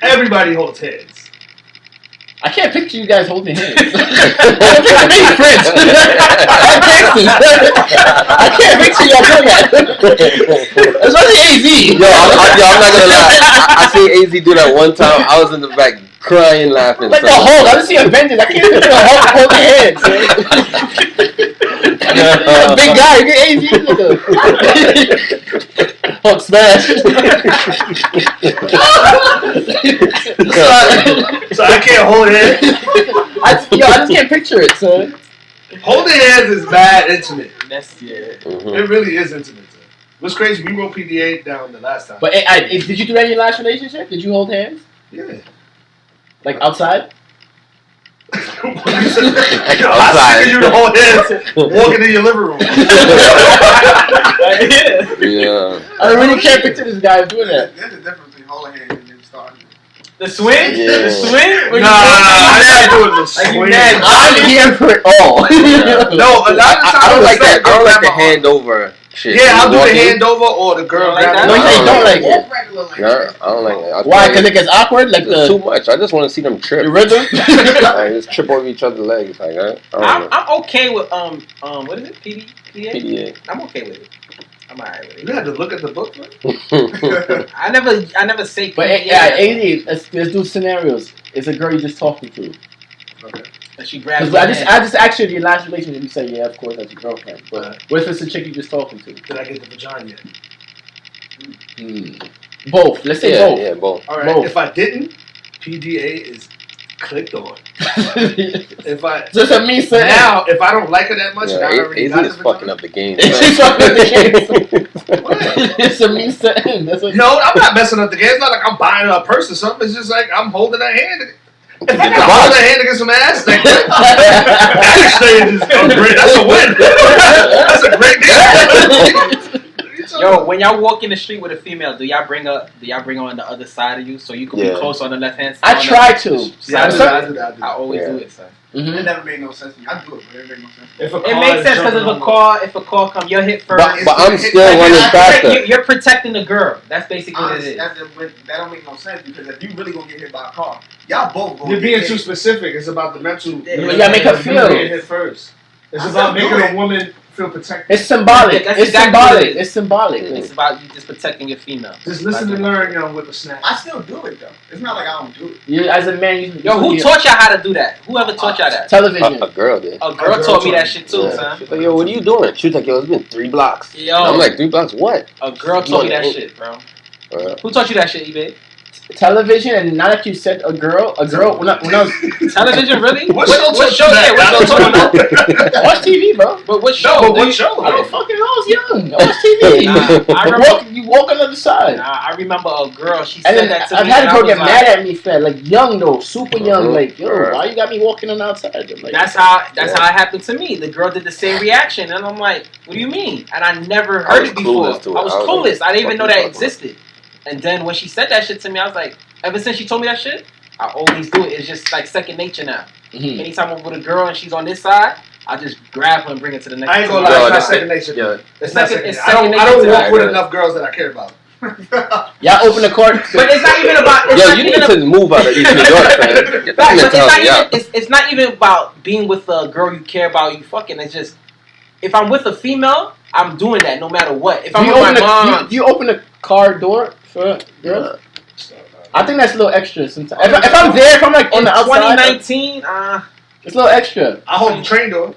Everybody holds hands. I can't picture you guys holding hands. I can't picture friends. I can't picture y'all doing that. Especially AZ. Yo, I'm not gonna lie. I seen AZ do that one time. I was in the back crying, laughing. Like the Hulk. I didn't see Avengers. I can't picture the Hulk holding hands. You're a big guy. You get AZ. Hulk smash. So I can't hold hands. I just can't picture it, son. Holding hands is bad intimate. That's Mm-hmm. It really is intimate. What's crazy? We wrote PDA down the last time. But did you do that in your last relationship? Did you hold hands? Yeah. Like outside? Outside. You to hold hands walking in your living room. Yeah. I really can't picture this guy doing that. There's a difference between holding hands and then starting. the swing? Yeah. The swing? Nah, I didn't do it the swing. I'm here for it all. No, a lot of times I don't like that. I don't like the grab my arm. hand over shit. Yeah, I'll do the Walking. hand over or the girl You don't like grab that? my No, you arm. don't like it. Walk regular like No, that. I don't like that. Why? Because it gets awkward? Like It's too the much. I just want to see them trip. rhythm? Like, just trip over each other's legs. Like, I don't know. I'm okay with what is it? PDA? PDA. I'm okay with it. I'm alright with You it. had to look at the book, man. I never say But PDA. AD, let's do scenarios. It's a girl you're just talking to. Okay. And she grabs Because my I hand. just asked you in your last relationship, you said, yeah, of course, that's your girlfriend. But what if it's a chick you're just talking to? Did I get the vagina yet? Both. Let's say Yeah, both. yeah, both. All right. Both. If I didn't, PDA is clicked on. If I Just a me saying. now, if I don't like her that much, and I Yeah, already AZ got is the fucking vagina, up the game. She's fucking up the game. What? It's a me saying. That's what. No, I'm not messing up the game. It's not like I'm buying her a purse or something. It's just like I'm holding her hand. If I Get can the hold box. her hand against some ass, like that exchange is great. That's a win. That's a great game. Yo, when y'all walk in the street with a female, do y'all bring her on the other side of you so you can be Yeah. close on the left hand side? I try to. Yeah, I do that. I do that. I always Yeah. do it, son. It Mhm. never made no sense to me. I do it, but it made no sense. If a It car makes is sense because jumping if a call come, you're hit first. But I'm still Like, running faster. You're protecting the girl. That's basically what it Honestly, is. that don't make no sense because if you really gonna get hit by a car, y'all both gonna You're get being hit. too specific. It's about the mental. Yeah, you gotta make her feel. Getting hit first. It's I about still do making a it. woman feel protected. It's symbolic. That's It's exactly what symbolic. it is. It's symbolic. Mhm. It's about you just protecting your female. Just listen and learn, young with the snap. I still do it though. It's not like I don't do it. You, as a man, you Yo, who taught y'all how to do that? Whoever taught y'all that? television? A girl did. A girl taught me that shit too, Yeah. son. She's like, yo, what are you doing? She was like, yo, it's been 3 blocks. Yo, And I'm like, 3 blocks? What? a girl taught me that shit, bro. Who taught you that shit, eBay? Television, and now that you said a girl, when I was Television, really? What What show? that? Yeah, what show taught you that? I watch TV, bro. But what show? No, but Do what you- show? I don't fucking know. I was young. I watch TV. Nah, I You remember. you walk on the other side. Nah, I remember a girl. She And said then that to I've me. had and a I girl was get like, mad at me, fat, like young though, super young, Mhm. like yo, Right. why you got me walking on the outside? I'm like, That's how it happened to me. The girl did the same reaction, and I'm like, "What do you mean?" And I never I heard was it before. clueless to it. I was I was clueless. I didn't even know that fucking fucking existed. And then when she said that shit to me, I was like, ever since she told me that shit, I always do it. It's just like second nature now. mhm. Anytime I'm with a girl and she's on this side, I just grab her and bring her to the next. I ain't gonna Yo, lie, it's not that's second nature. Yo, It's not It's second nature. second I don't nature. walk with Yeah. enough girls that I care about. Y'all open the court. But it's not even about. It's yo, not you even need to move out of East New York, man. Get Right, that but mentality out. it's not even about being with a girl you care about, you fucking. It's just, if I'm with a female, I'm doing that no matter what. If Do I'm you with my open mom, do you open the car door for girls? I think that's a little extra sometimes. If I'm there, if I'm like on in the outside, 2019, it's a little extra. I hold the train door.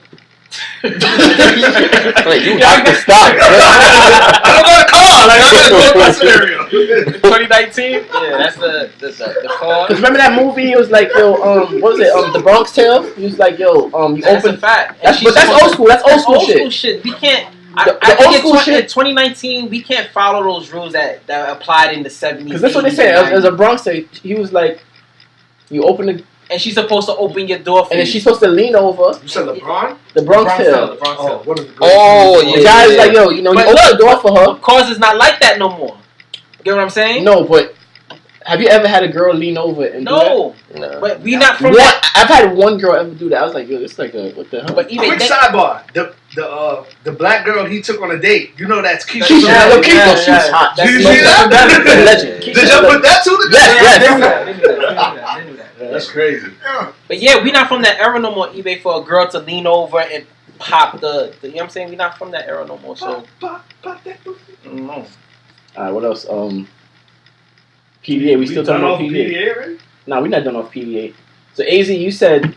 Like, you have to stop. I don't got a car. Like, I gotta go in my scenario. 2019, yeah, that's the call. Cause remember that movie? It was like yo, what was it? The Bronx Tale. He was like yo, you That's a open. fact. That's old school. That's old school shit. We can't. The I old think school shit- in 2019, we can't follow those rules that applied in the 70s. Cause that's what they 80s, said. and As 90s. a Bronx Tale, he was like, you open the, And she's supposed to open your door for and then you. she's supposed to lean over You said LeBron? the Bronx Bronx Tale. Tale, Bronx Oh, Tale. what is the Oh, The yeah. guy's like yo, you But open the door for her. Cause it's not like that no more. You get what I'm saying? No, but Have you ever had a girl lean over and do No, No. but we not from that? that. I've had one girl ever do that. I was like, yo, it's like a what the hell? But even Quick sidebar: the black girl he took on a date. You know that's Keisha. She's Yeah, yo, yeah, Keisha, yeah, she's yeah. hot. Did you That's see that? That's a legend. Did y'all put that to the Yes. They knew that. That's crazy. But yeah, we not from that era no more. eBay for a girl to lean over and pop the you know what I'm saying? We not from that era no more. So Pop that pussy. no. Alright, what else? PDA. We still talking done about off PDA? already? No, we're not done off PDA. So AZ, you said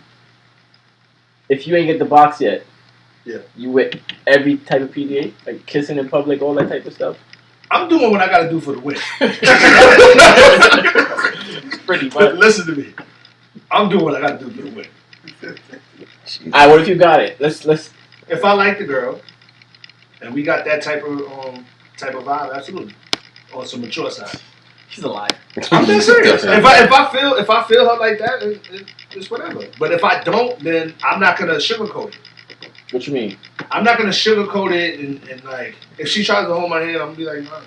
if you ain't get the box yet, Yeah. you with every type of PDA, like kissing in public, all that type of stuff. I'm doing what I gotta do for the win. Pretty But much. listen to me. I'm doing what I gotta do for the win. Alright, what if you got it? Let's. If I like the girl, and we got that type of vibe, absolutely. On some mature side. She's a liar. I'm dead serious. If I feel her like that, it's whatever. But if I don't, then I'm not gonna sugarcoat it. What you mean? I'm not gonna sugarcoat it and like if she tries to hold my hand, I'm gonna be like, no.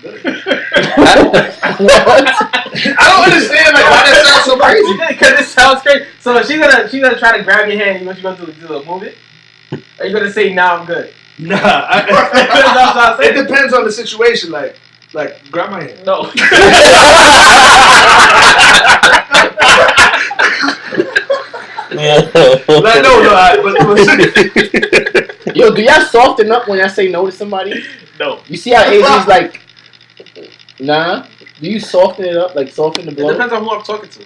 What? I don't understand like why that sounds so crazy. Because it sounds crazy. So if she's gonna try to grab your hand, what you gonna do? Do a move it? Or are you gonna say now I'm good? Nah, That's what I'm it saying. depends on the situation. Like grab my hand. No. Like but Yo, do y'all soften up when y'all say no to somebody? No. You see how AZ's like, nah? Do you soften it up, like soften the It blow? depends on who I'm talking to.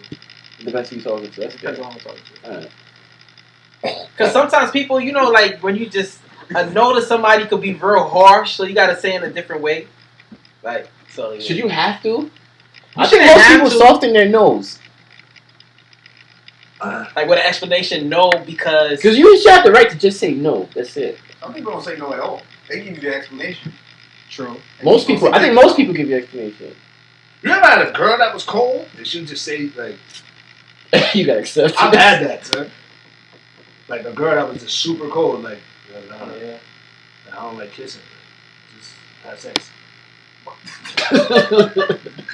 Depends who you talking to. That's Depends good. on who I'm talking to. Alright. Because sometimes people, you know, like when you just a no to somebody could be real harsh, so you gotta say it in a different way. Like, so. Yeah. Should you have to? I think shouldn't most have people to. soften their nose. Like with an explanation, no, because. Because you should have the right to just say no. That's it. Some people don't say no at all. They give you the explanation. True. And Most you people, don't I say think that. most people give you explanation. you ever had a girl that was cold and she would just say like, You gotta accept I've it. had that, son. Like a girl that was just super cold, like, Yeah. I don't like kissing. Just have sex.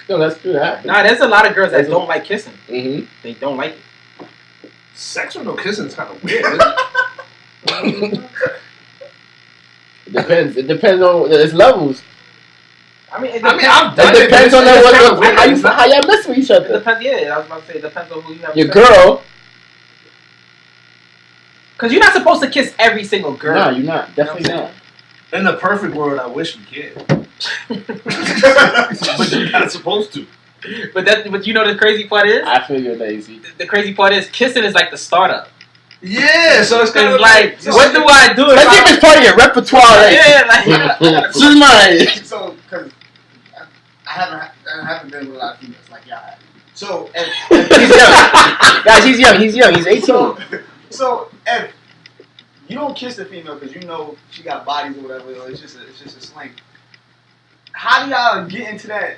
No, that's true. That happens. Nah, there's a lot of girls that don't like kissing. Mm-hmm. They don't like it. Sex with no kissing is kind of weird, isn't it? It depends. It depends on there's levels. I mean, it I mean, depends. I've done It it. depends on but it's kinda weird, isn't it? how y'all mess with each It other. depends. Yeah, I was about to say it depends on who you have. Your girl. Because you're not supposed to kiss every single girl. Nah, you're not. Definitely not. In the perfect world, I wish we could. But you're not supposed to. But you know the crazy part is I feel you're lazy. the crazy part is kissing is like the startup. Yeah, so it's kind It's of like what do I do? If Let's I give this part of your repertoire. Like, yeah, like this is mine. So, because I haven't been with a lot of females like y'all have. So, if, He's young. Guys, he's young. He's young. He's 18. so if you don't kiss the female because you know she got bodies or whatever, or it's just a slang. How do y'all get into that?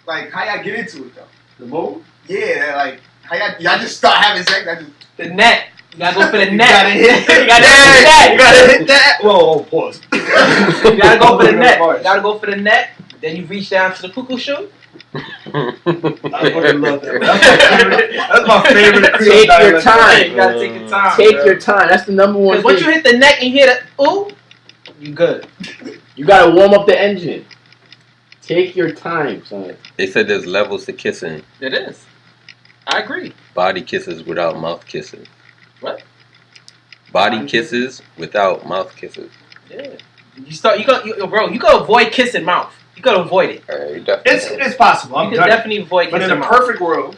Like, how y'all get into it though? The move? Yeah, like how y'all just start having sex? the net. You gotta go for the You net. gotta hit You gotta go for the net. You gotta hit that. Whoa, pause. You gotta go for the net. You gotta go for the net. Then you reach down to the cuckoo shoe. I fucking love that. That's my favorite. Creole Take your dialect. time. You gotta take your time. Take your time. That's the number one Because once thing. you hit the neck and you hear the ooh, you good. You gotta warm up the engine. Take your time, son. They said there's levels to kissing. It is. I agree. Body kisses without mouth kisses. What? Body kisses without mouth kisses. Yeah. You gotta avoid kissing mouth. You gotta avoid it. You definitely It's possible. You I'm can done. definitely avoid But in kissing a mouth. perfect world,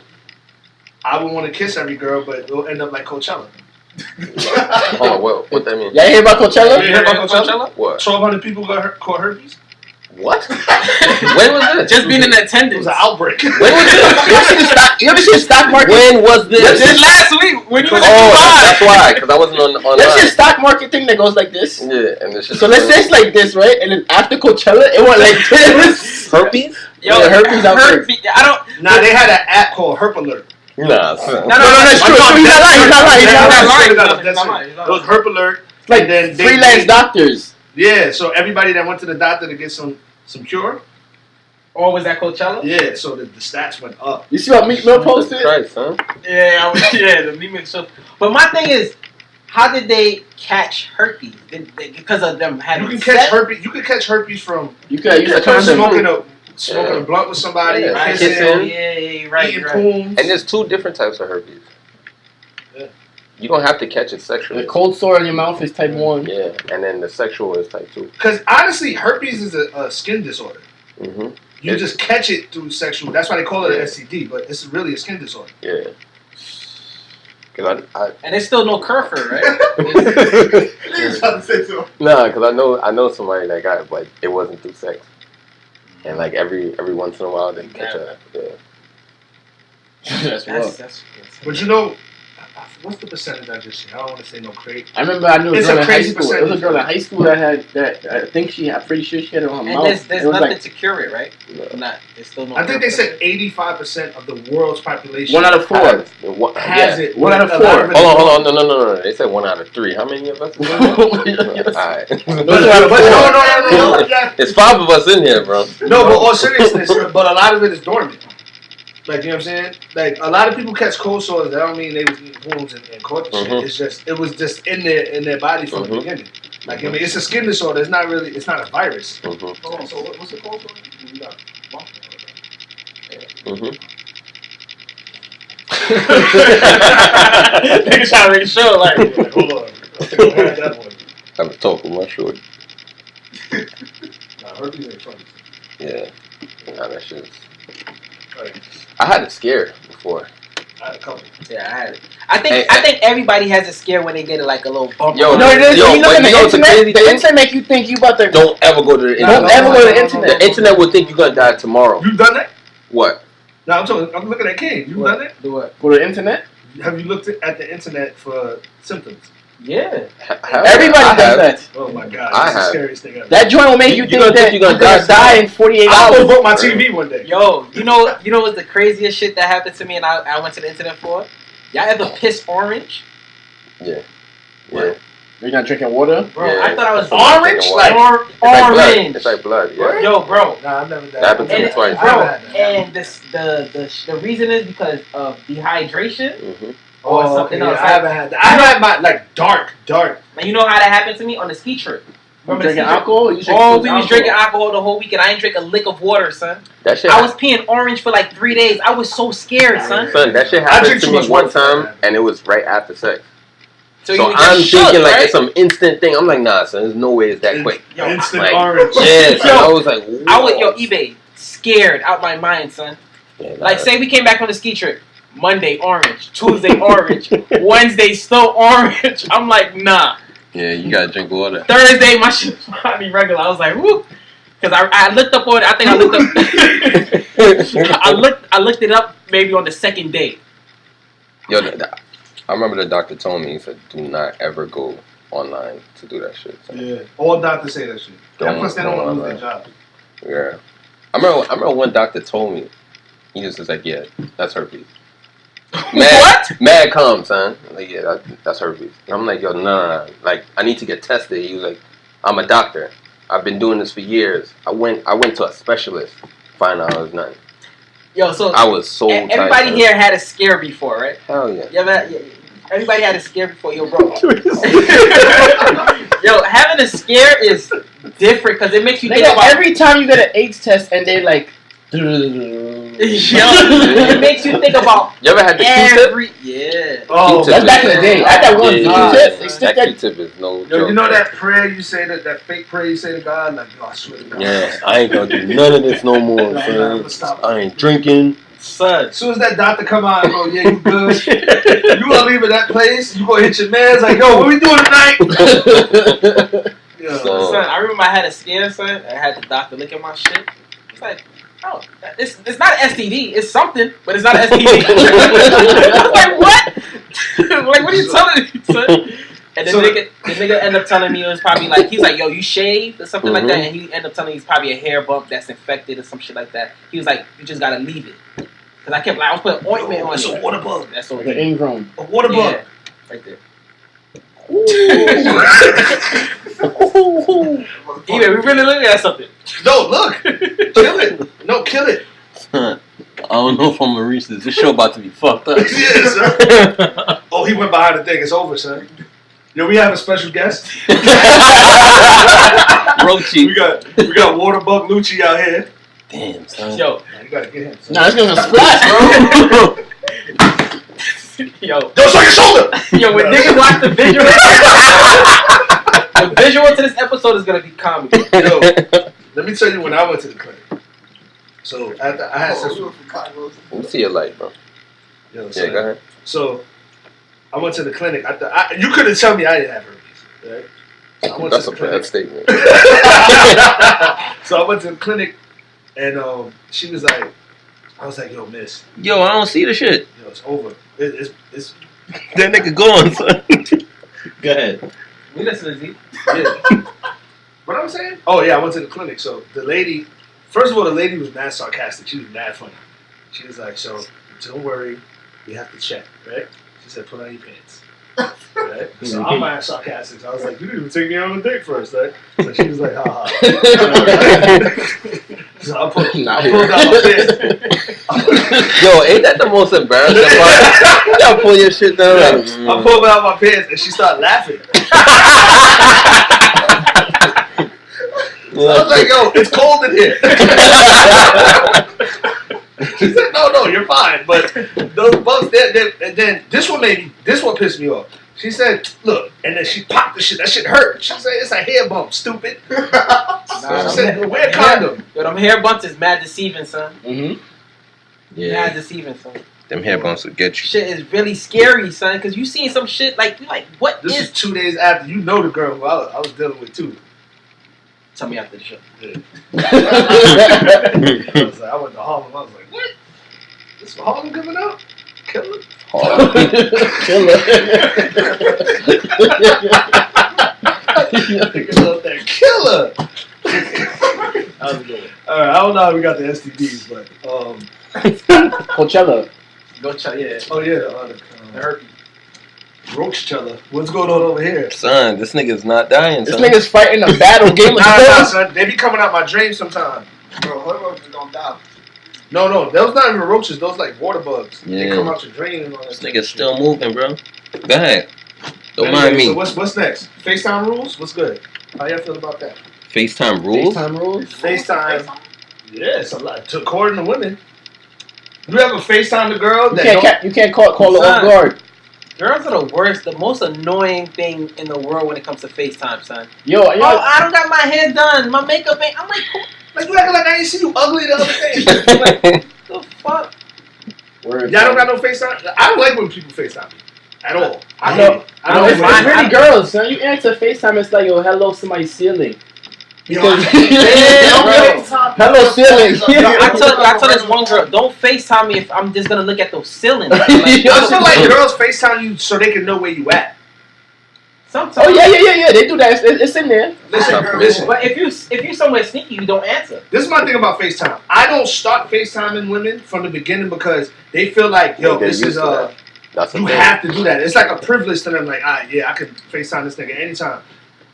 I would want to kiss every girl, but it'll end up like Coachella. Oh, what that mean? Y'all hear about Coachella? You hear about Coachella? What? 1,200 people caught herpes. What? When was this? Just being in It attendance. was an outbreak. When was this? You ever see the stock market? When was this? Just last week when you was in Oh, Dubai. that's why. Because I wasn't on You ever see online. the stock market thing that goes like this? Yeah, and it's just So let's say it's like this, right? And then after Coachella, it went like this. herpes. Yo, Yeah, herpes outbreak. I don't. Nah, they had an app called Herp Alert. Nah, son. No, it's true. He's not lying. He's not lying. He's not lying. That's it. It was Herp Alert. It's like And then they- freelance doctors. Yeah, so everybody that went to the doctor to get some cure, Or was that Coachella? Yeah, so the stats went up. You see what Meek Mill posted? Jesus Christ, huh? Yeah, the Meek show. But my thing is, how did they catch herpes? Because of them having You can sex? catch herpes. You can catch herpes from You could use a condom. smoking a blunt with somebody, Yeah. kissing, Yeah, right, eating right. coons. And there's two different types of herpes. Yeah. You don't have to catch it sexually. The cold sore in your mouth is type 1. Yeah, and then the sexual is type 2. Because honestly, herpes is a skin disorder. Mm-hmm. You just catch it through sexual. That's why they call it Yeah. an STD, but it's really a skin disorder. Yeah. Cause And there's still no cure for it, right? Nah, because I know somebody that got it, but it wasn't through sex. And like every once in a while they catch a That's rough. That's But you know, what's the percentage I just said? I don't want to say no crate. I remember I knew a It's girl a in high crazy school. There was a percentage. girl in high school that had that. I'm pretty sure she had it on her And mouth. there's It was nothing like to cure it, right? No. Not. There's still no. I think cure they for said 85% of the world's population 1 out of 4. has it. One out of but a four. lot it is Hold wrong. on, no. They said 1 out of 3. How many of us? Alright. But Those are no. It's 5 of us in here, bro. No, but all seriousness, but a lot of it is dormant. Like, you know what I'm saying? Like, a lot of people catch cold sores. That don't mean they was eating wounds and caught the shit. It's just, it was just in their body from the beginning. Like, I mean, it's a skin disorder. It's not a virus. Mm-hmm. Hold on, so what's the call for? You got Mm-hmm. Nigga trying to make sure, like. Hold on. I think I had that one. I was talking my short. Nah, herpes ain't funny. Yeah. Nah, that shit's. Right. I had a scare before. I had a couple. Yeah, I had it. I think everybody has a scare when they get like a little bump. Yo, No, it is. Yo, You look but at the you know what's the internet. crazy The thing? internet make you think you about to. Don't ever go to the internet. Don't ever go to the internet. The internet will think you're gonna die tomorrow. You've done that? What? No, I'm looking at King. You've done that? Do what? Go to the internet. Have you looked at the internet for symptoms? Yeah. Everybody does that. Oh my god, I that's the have. scariest thing ever. That joint will make you You think gonna that think you're you're gonna gonna die die in 48 I almost hours. broke my TV one day. Yo, you know what's the craziest shit that happened to me and I went to the internet for? Y'all ever piss orange? Yeah. You're not drinking water. Bro, Yeah, I thought I was that's what I'm orange. thinking, Like It's like blood. orange. It's like blood. Yeah. Yo, bro. Nah, I've never done That happened to me And, twice. bro, I haven't. and the reason is because of dehydration Mm-hmm. or Oh, something okay, else. yeah, I haven't had that. I had my like dark. And you know how that happened to me on the ski trip? You Remember the drinking ski trip? alcohol? You Oh, we was drinking alcohol the whole weekend. I didn't drink a lick of water, son. That shit. I was peeing orange for like 3 days. I was so scared, son. Son, that shit I happened drink to too me much one water for that, time, man. and it was right after sex. So, So you get I'm shook, thinking like right? it's some instant thing. I'm like, nah, son, there's no way it's that quick. Yo, Instant like, orange. Yeah, son, I was like, I was whoa. eBay scared out my mind, son. Yeah, nah, Like, say we came back on the ski trip. Monday, orange. Tuesday, orange. Wednesday, still orange. I'm like, nah. yeah, you gotta drink water. Thursday, my shit was probably regular. I was like, whoo. Because I looked up on it. I think I looked up. I looked it up maybe on the second day. Yo, I remember the doctor told me, he said, do not ever go online to do that shit. So, Yeah, all doctors say that shit. Don't- And plus, they don't don't want to lie. lose their job. yeah. I remember one doctor told me, he just was like, yeah, that's herpes. What? Mad calm, son. Like, yeah, that's herpes. And I'm like, yo, nah. Like, I need to get tested. He was like, I'm a doctor. I've been doing this for years. I went to a specialist. Find out it was nothing. Yo, so I was so tight, everybody son. here had a scare before, right? Hell yeah. You ever, everybody had a scare before, yo, bro. Yo, having a scare is different because it makes you think Nigga, about. every time you get an AIDS test and they like. It makes you think about You ever had the Q-tip? yeah. Oh, Q-tip That's back in the day. I had one Yeah, Q-tip. yeah, They yeah. stick That that. Q-tip is no Yo, joke. you know that prayer you say, that fake prayer you say to God? Like, yo, I swear to God. Yeah, I ain't gonna do none of this no more, Nah, son. stop. I ain't drinking. Son. As soon as that doctor come out and go, yeah, you good. You gonna leave at that place? You gonna hit your man's like, yo, what we doing tonight? Yo, So- Son, I remember I had a scare, son. I had the doctor look at my shit. It's like, oh, it's not an STD. It's something, but it's not an STD. I was like, what? Like, what are you telling me, son? And the nigga ended up telling me it was probably like, he's like, yo, you shaved or something like that. And he ended up telling me it's probably a hair bump that's infected or some shit like that. He was like, you just gotta leave it. Because I kept like, I was putting ointment on it's it. a water bug. That's what The ingrown. A water bug. Right there. Even we really looking at something. No, look. Kill it. No, kill it. I don't know if I'm gonna reach this. This show about to be fucked up. Yeah, son. Oh, he went behind the thing. It's over, son. Yo, we have a special guest. Rochi. We got Waterbug Lucci out here. Damn, son. Yo, You gotta get him. Son. Nah, it's gonna splash, bro. yo, Don't show your shoulder. yo. When niggas watch the visual, the visual to this episode is gonna be comedy. Yo, let me tell you when I went to the clinic. So after I had sex with Let me see your light, bro. yo, Yeah, son, go ahead. So I went to the clinic. You couldn't tell me I didn't have herpes, right? So I went That's to a the bad clinic. statement. So I went to the clinic, and she was like, I was like, yo, miss, Yo, I don't see the shit. yo, it's over. It's That nigga going, son. Go ahead. We listen to Z. yeah. What I'm saying? Oh yeah, I went to the clinic. So the lady, first of all, the lady was mad sarcastic. She was mad funny. She was like, so don't worry, we have to check, right? She said, put on your pants. Right? So I'm mad sarcastic. So I was like, you didn't even take me on a date first, right? So she was like, ha ha. So I pulled out my pants. Yo, ain't that the most embarrassing part? You gotta pull your shit down. Like, I pulled out my pants and she started laughing. So I was like, yo, it's cold in here. She said, no, you're fine. But those bugs, and then this one pissed me off. She said, look, and then she popped the shit. That shit hurt. She said, it's a hair bump, stupid. She said, wear a condom. Yo, them hair bumps is mad deceiving, son. Mm-hmm. Mad deceiving, son. them hair bumps will get you. Shit is really scary, son. Because you seen some shit like you like what This is? is 2 days after. You know the girl who I was dealing with, too. Tell me after the show. I was like, I went to Harlem. I was like, what? This is Harlem coming out? Killer? Killer. That killer. That was good. All right, I don't know how we got the STDs, but Coachella. Go check, yeah. oh yeah, The herpes. Roachella. What's going on over here? Son, this nigga's not dying, This son. nigga's fighting a battle game of Nah, Thrones. son, they be coming out my dreams sometimes. Bro, her roaches don't die. No, those not even roaches. Those like water bugs. They Yeah. come out your drain and all that. This shit. nigga's still moving, bro. Go ahead. Don't Anyway, mind me. So what's next? FaceTime rules? What's good? How y'all feel about that? FaceTime rules? FaceTime rules. FaceTime. Yeah, it's a lot. According to women. You ever FaceTime the girl You that can't call her off Son. guard. Girls are the worst, the most annoying thing in the world when it comes to FaceTime, son. Yo, Oh, I don't got my hair done. My makeup ain't. I'm like, who like you acting like I ain't see you ugly the other day. the fuck? Word. Y'all don't got no FaceTime? I don't like when people FaceTime me. At all. I know. I No, don't it's like really girls, son. You answer FaceTime, it's like, yo, hello, somebody's ceiling. Because hello, ceiling. I told this one girl, don't FaceTime me if I'm just gonna look at those ceilings. Like, I feel like girls FaceTime you so they can know where you at. sometimes. Oh yeah. They do that. It's in there. Listen. But if you somewhere sneaky, you don't answer. This is my thing about FaceTime. I don't start FaceTiming women from the beginning because they feel like, yo, They're this is used to that. That's you the have to do that. It's like a privilege to them. Like, I can FaceTime this nigga anytime.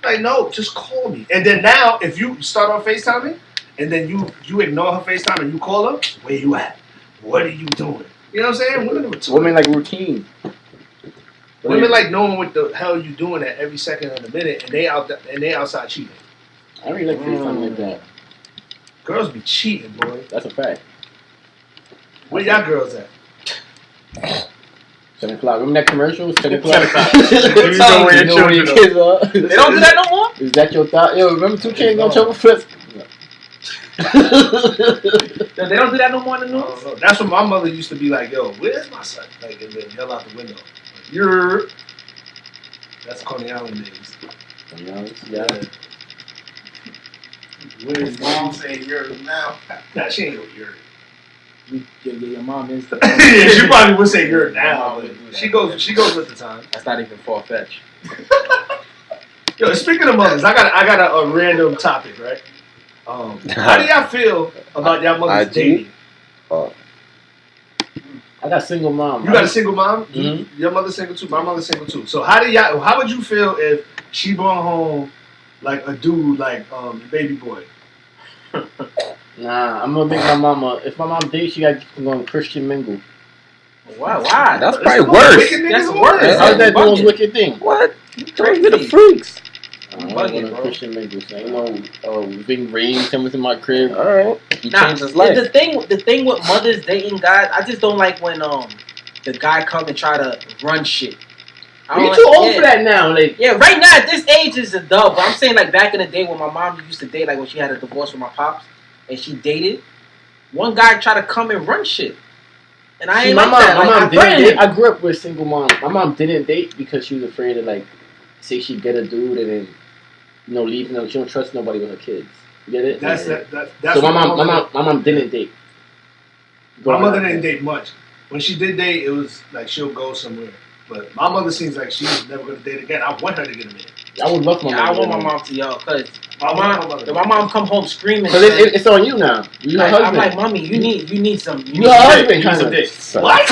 Like, no, just call me. And then now, if you start on FaceTiming, and then you ignore her FaceTime and you call her, where you at? What are you doing? You know what I'm saying? Women like routine. Women like knowing what the hell you doing at every second of the minute, and they outside cheating. I don't really like FaceTime like that. Girls be cheating, boy. That's a fact. Where y'all girls at? 7 o'clock. Remember that commercial? 10 o'clock. 10 o'clock. You know where your kids are. They don't do that no more. Is that your thought? Yo, remember 2 Chainz on Trouble Fist? They don't do that no more in the I news. don't know. That's what my mother used to be like, yo, where's my son? Like, and then yell out the window. Like, you're. That's Coney Island days. Yeah. Where's mom saying you're now? Nah, she ain't go you're. Your mom is the. Yeah, she probably would say you're now, but she goes with the time. That's not even far fetched. Yo, speaking of mothers, I got a random topic, right? How do y'all feel about y'all mothers IG? dating? I I got single mom. You got a single mom? Mm-hmm. Your mother's single too. My mother's single too. So how would you feel if she brought home like a dude like your baby boy? Nah, I'm gonna make my mama. If my mom dates, she got to go on Christian mingle. Why? That's probably worse. That's worse. How's that the most wicked thing? What? Crazy. Those are the freaks. I'm going to Christian mingle. So you know, Big Rain coming to my crib. All right. He Nah, changed his life. the thing with mothers dating guys, I just don't like when the guy come and try to run shit. You too old for that now, like. Yeah, right now at this age is a dub. But I'm saying like back in the day when my mom used to date, like when she had a divorce with my pops and she dated, one guy tried to come and run shit, and I ain't like that. My Like, mom didn't date. I grew up with a single mom. My mom didn't date because she was afraid to like say she'd get a dude and then leave. She don't trust nobody with her kids. You get it? That's so my mom didn't date. My mother didn't date much. When she did date, it was like she'll go somewhere. But my mother seems like she's never going to date again. I want her to get a man. I would love my mom. I want my mom to because my mom come home screaming. Because it's on you now. You her husband. I'm like, mommy, you need some. You her husband, kind of. What?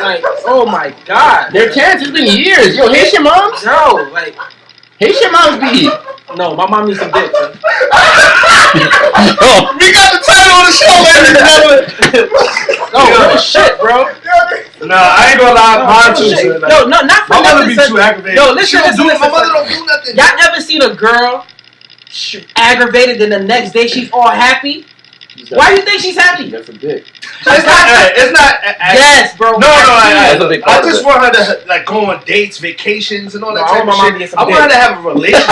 Like, oh my god. Their chance has been years. Yo, Haitian moms? No, like Haitian moms be. No, my mom needs some dick. Son. We got the title of the show, man. No, real shit, bro. Nah, I ain't gonna lie, mine too. Shit. No, not for my mother nothing. be too aggravated. No, listen, my mother don't do nothing. Y'all ever seen a girl aggravated and the next day she's all happy? Why do you think she's happy? That's a dick. It's not. Yes, bro. No, I just it. want her to like go on dates, vacations, and all that type of shit. I dick. want her to have a relationship.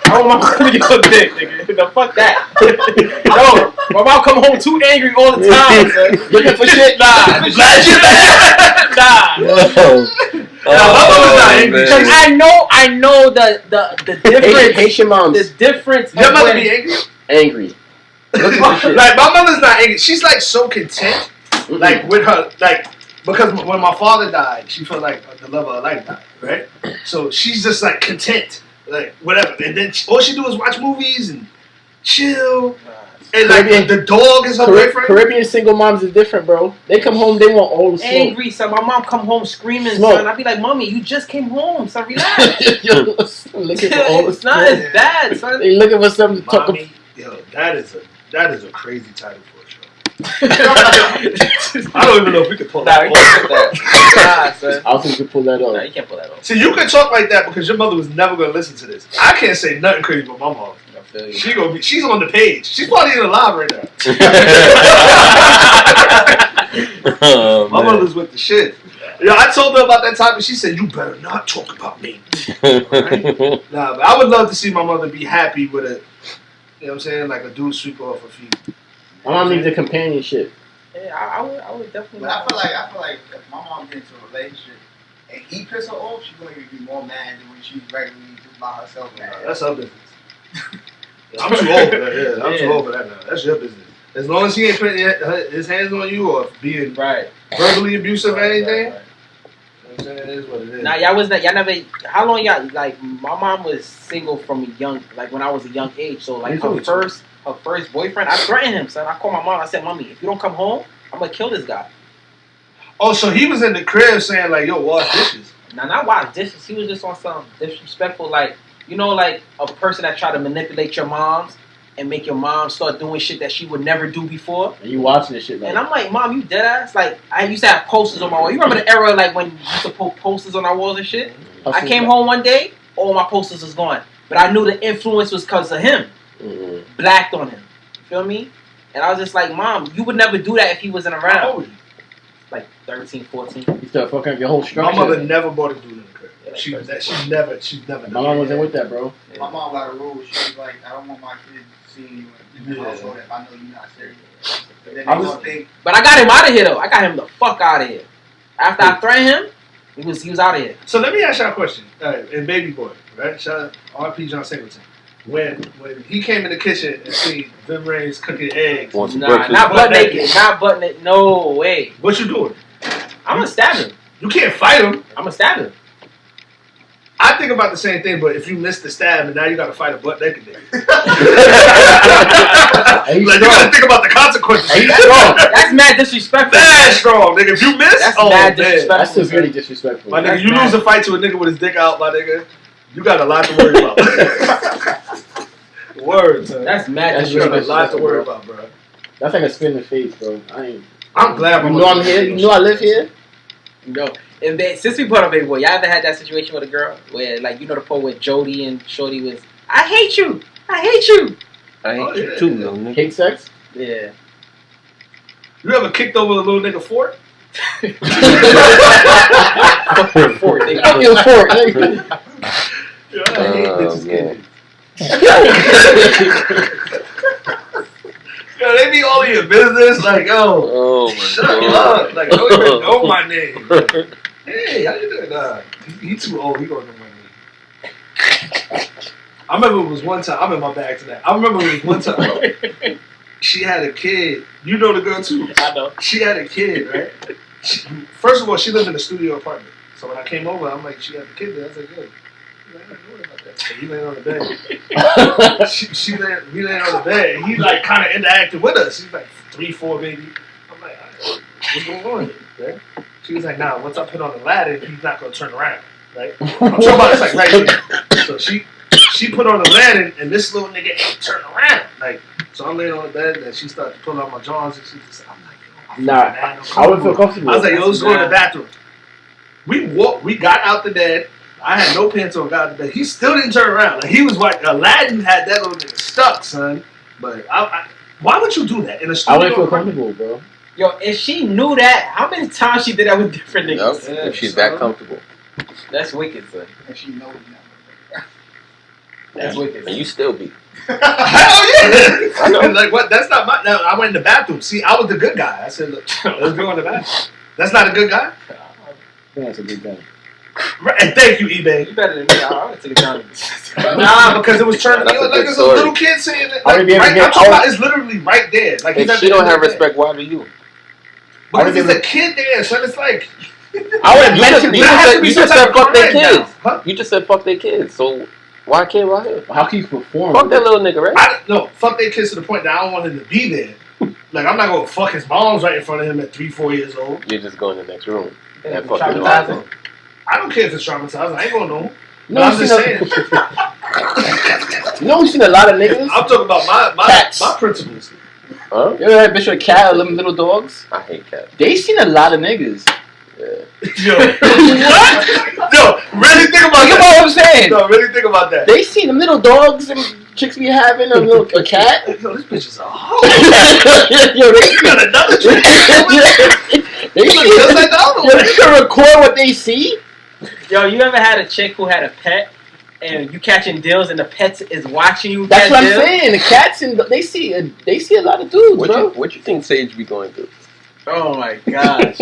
I want my mom to get some dick, nigga. The fuck that. No, my mom come home too angry all the time, son. Looking for shit? Nah. My mother's not angry. Because I know the difference. Haitian moms. The difference. Your mother be angry? Angry. Like my mother's not angry. She's like so content, like with her, like because when my father died, she felt like the love of her life died, right? So she's just like content, like whatever. And then all she do is watch movies and chill. And like the dog is her boyfriend. Caribbean single moms is different, bro. They come home, they want all the smoke. Angry, son. My mom come home screaming, son. I'd be like, mommy, you just came home, son. Relax. Looking for all the it's not as bad, son. They looking for something to talk about. Yo, that is a crazy title for a show. I don't even know if we could pull that off. Son. I don't think you can pull that off. Nah, you can't pull that off. See, you can talk like that because your mother was never going to listen to this. I can't say nothing crazy about my mom. She's on the page. She's probably in the live right now. My mother's with the shit. Yeah, I told her about that time and she said, "You better not talk about me." Right? Nah, but I would love to see my mother be happy with a, you know what I'm saying, like a dude sweep off her feet. My mom needs a companionship. Yeah, I would definitely. But I feel like if my mom gets into a relationship and he piss her off, she's going to be more mad than when she's regularly just by herself. Nah, that's her business. I'm too old for that. Yeah, I'm too old for that now. That's your business. As long as he ain't putting his hands on you or being verbally abusive or anything. Right. You know what I'm saying? It is what it is. Nah, y'all never. How long y'all like? My mom was single from a young, like when I was a young age. So like her first boyfriend, I threatened him, son. I called my mom. I said, "Mommy, if you don't come home, I'm gonna kill this guy." Oh, so he was in the crib saying like, "Yo, wash dishes." Nah, not wash dishes. He was just on some disrespectful, like like a person that tried to manipulate your moms and make your mom start doing shit that she would never do before. And you watching this shit, man. And I'm like, Mom, you dead ass? Like, I used to have posters on my wall. You remember the era, like, when you used to put posters on our walls and shit? I came home one day, all my posters was gone. But I knew the influence was because of him. Mm-hmm. Blacked on him. You feel me? And I was just like, Mom, you would never do that if he wasn't around. How old are you? Like 13, 14. You start fucking up your whole structure. My mother never bought a dude in the crib. She's never done My mom wasn't with that, bro. Yeah. My mom got a rule. She was like, I don't want my kids seeing you in the household if I know you're not serious. But then But I got him out of here, though. I got him the fuck out of here. After I threatened him, he was out of here. So let me ask y'all a question. In Baby Boy, right? Shout out R.P. John Singleton. When he came in the kitchen and seen Vim Raines cooking eggs. Nah, not butt naked. Not butt naked. No way. What you doing? I'm gonna stab him. You can't fight him. I'm gonna stab him. I think about the same thing, but if you miss the stab and now you got to fight a butt naked nigga. Like, you got to think about the consequences. That's mad disrespectful. Mad strong, nigga. If you miss, That's oh, mad man. disrespectful. That's severely disrespectful. My nigga, That's you mad. lose a fight to a nigga with his dick out, my nigga, you got a lot to worry about. Words, man. That's mad That's You got a disrespectful. lot to worry about, bro. That's like a spin in the face, bro. I'm glad You know I'm here. You know I live here. No. And then, since we brought up Baby Boy, y'all ever had that situation with a girl where, like, you know the part where Jody and Shorty was, I hate you. I hate you. I hate Oh, you yeah. too, little nigga. Hate sex? Yeah. You ever kicked over a little nigga fort? Fuck your fork, nigga. Fuck your fork, nigga. Yeah, I hate Oh, bitches man. Yo, they be all in your business, like, yo, Oh, my shut God. up. Like, don't even know my name. Hey, how you doing? Nah, he too old. He gonna know my name. I remember it was one time. I'm in my bag tonight. I remember it was one time. She had a kid. You know the girl too. I know. She had a kid, right? First of all, she lived in a studio apartment. So when I came over, I'm like, she had a kid there. I was like, yo. I don't know about that. So he laying on the bed. We laying on the bed. And he like kind of interacted with us. She's like 3-4, baby. I'm like, all right, what's going on here? Right? She was like, nah, once I put on the ladder, he's not gonna turn around. Right? I'm talking about it's like right here. So she put on the ladder, and this little nigga ain't turn around. Like, so I'm laying on the bed, and she started to pull out my jaws, and she just, I'm like, yo, Nah, I would feel comfortable. I was like, yo, let's go in the bathroom. We got out the bed. I had no pants on, got out the bed. He still didn't turn around. Like, he was like, Aladdin had that little nigga stuck, son. But why would you do that in a I studio? wouldn't feel comfortable, bro. Yo, if she knew that, how many times she did that with different niggas? Yup, if she's that comfortable. That's wicked, son. And she knows now. That's wicked. And you still be. Hell yeah! I know. Like, what? That's not my. No, I went in the bathroom. See, I was the good guy. I said, look, let's go in the bathroom. That's not a good guy? I think that's a good guy. Right, and thank you, eBay. You better than me. I would take it down. Nah, because it was turning. That's a Like, good there's a story. little kid saying it. I Like, would be able to right, get- I'm talking about it's literally right there. Like, he's If at she the don't end have of the bed. respect, why do you? Because there's a kid there, son. It's like I would You mention just, There has to be you some just type said of fuck their crime kids. now. Huh? You just said fuck their kids. So why can't I him? How can you perform? Fuck that little nigga, right? No, fuck their kids to the point that I don't want him to be there. Like, I'm not gonna fuck his moms right in front of him at 3-4 years old. You're just going in the next room. Yeah, And fuck your traumatizing. mom. I don't care if it's traumatized. I ain't gonna know him. No, I'm we've just seen saying. You know, we've seen a lot of niggas. I'm talking about my Cats. principles. Huh? You ever had a bitch with a cat or little dogs? I hate cats. They seen a lot of niggas. Yeah. Yo, what? Yo, really think about Think that. about what I'm saying. No, really think about that. They seen them little dogs and chicks be having a cat. Yo, this bitch is a hoe. Yo, they You got another trick. they You look just like the other Yo, one. they can record what they see. Yo, you ever had a chick who had a pet and you catching deals and the pet is watching you? That's catch what I'm deals? saying. The cats and they see a lot of dudes, bro. What you think Sage be going through? Oh my gosh,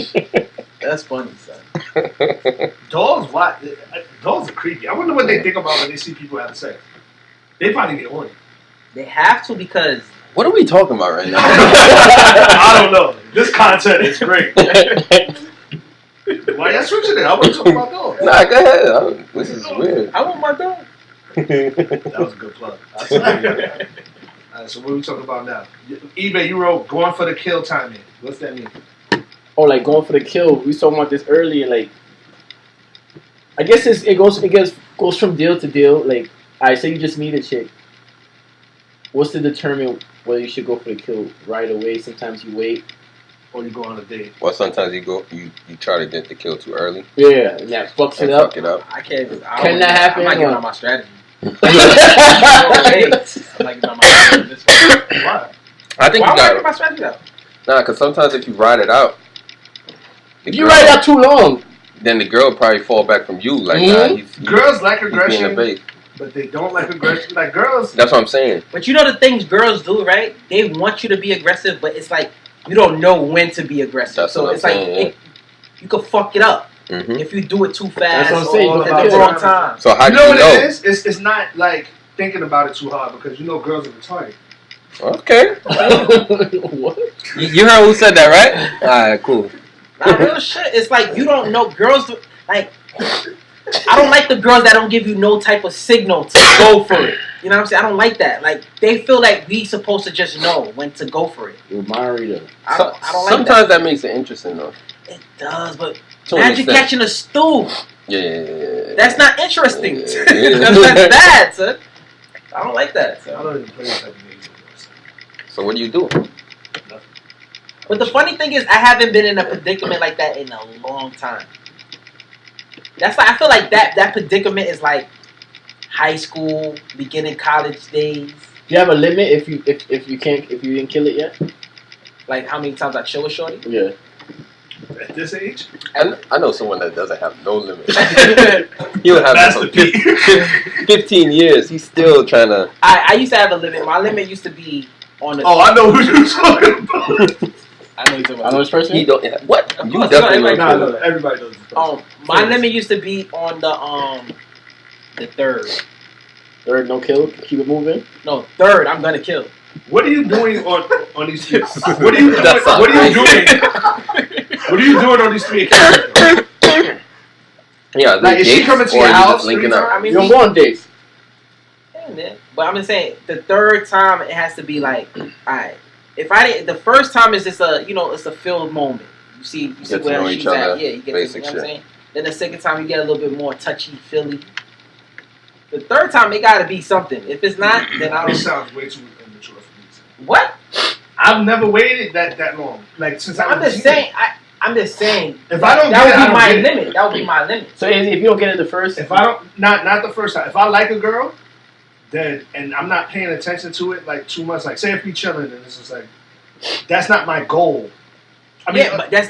that's funny, son. Dogs, what? Dogs are creepy. I wonder what they think about when they see people having sex. They probably get horny. They have to because What are we talking about right now? I don't know. This content is great. Why y'all switching it? I want to talk about dogs. Nah, go ahead. This is weird. I want my dog. That was a good plug. Alright, so what are we talking about now? eBay, you wrote going for the kill timing. What's that mean? Oh, like going for the kill. We was talking about this earlier. Like, I guess it goes from deal to deal. Like, I say you just meet a chick. What's to determine whether you should go for the kill right away? Sometimes you wait. Or you go on a date. Well, sometimes you try to get the kill too early Yeah, and that fucks and it up. fuck it up. I can't. Can that happen? I'm not giving out my strategy. I'm not giving out my strategy this way. Why? I think Why you would I give got my strategy out? nah, because sometimes if you ride it out, the If you girl- ride out too long, then the girl probably fall back from you. Like, Mhm. nah, he's Girls like being a aggression, bait. but they don't like aggression. Like girls, That's what I'm saying. But you know the things girls do, right? They want you to be aggressive, but it's like you don't know when to be aggressive. That's so what it's I'm like saying, you could fuck it up Hmm if you do it too fast what I'm saying, or you at the gotta wrong time. So how you do know you what know? it is? It's not like thinking about it too hard because you know girls are retarded. Okay, what? you heard who said that, right? All right, cool. Nah, real shit. It's like you don't know. Girls do like I don't like the girls that don't give you no type of signal to go for it. You know what I'm saying? I don't like that. Like, they feel like we supposed to just know when to go for it. With Marita. I don't like Sometimes that makes it interesting, though. It does, but To an imagine extent. catching a stool. Yeah. That's not interesting. Yeah. That's bad, son. I don't like that. I So. don't even play this type of game. So what do you do? But the funny thing is, I haven't been in a predicament like that in a long time. That's like, I feel like that predicament is like high school, beginning college days. Do you have a limit if you didn't kill it yet? Like how many times I chill with shorty. Yeah. At this age? I know someone that doesn't have no limit. He'll have Master it for 15 years. He's still trying to. I used to have a limit. My limit used to be on the. Oh, I know who you're talking about. I know you're talking I know about. this person. He don't. What? Of You course, definitely no, know. No, everybody knows this. My limit used to be on the third. Third, no kill. Keep it moving. No, third. I'm gonna kill. What are you doing on these streets? What are you doing? That sounds What are you crazy. doing? What are you doing on these 3 occasions? Yeah, Like, is she dates, coming to or your you house just linking 3 up? I mean, You don't go on dates. but I'm just saying the third time it has to be like, alright. If I didn't, the first time is just it's a filled moment. You see Get to where know she's each other, at. Yeah, you get to know basic what I'm shit. saying. Then the second time you get a little bit more touchy feely. The third time it gotta be something. If it's not, then I This don't. sounds way too immature for me. What? I've never waited that long. Like since I was I'm just a teenager. saying. I'm just saying. If I don't that get it, I would be don't my get it. limit. That would be my limit. So if you don't get it the first, If I don't, not the first time. If I like a girl, then and I'm not paying attention to it like too much. Like say if we chilling and it's just like, that's not my goal. I mean, Yeah, but that's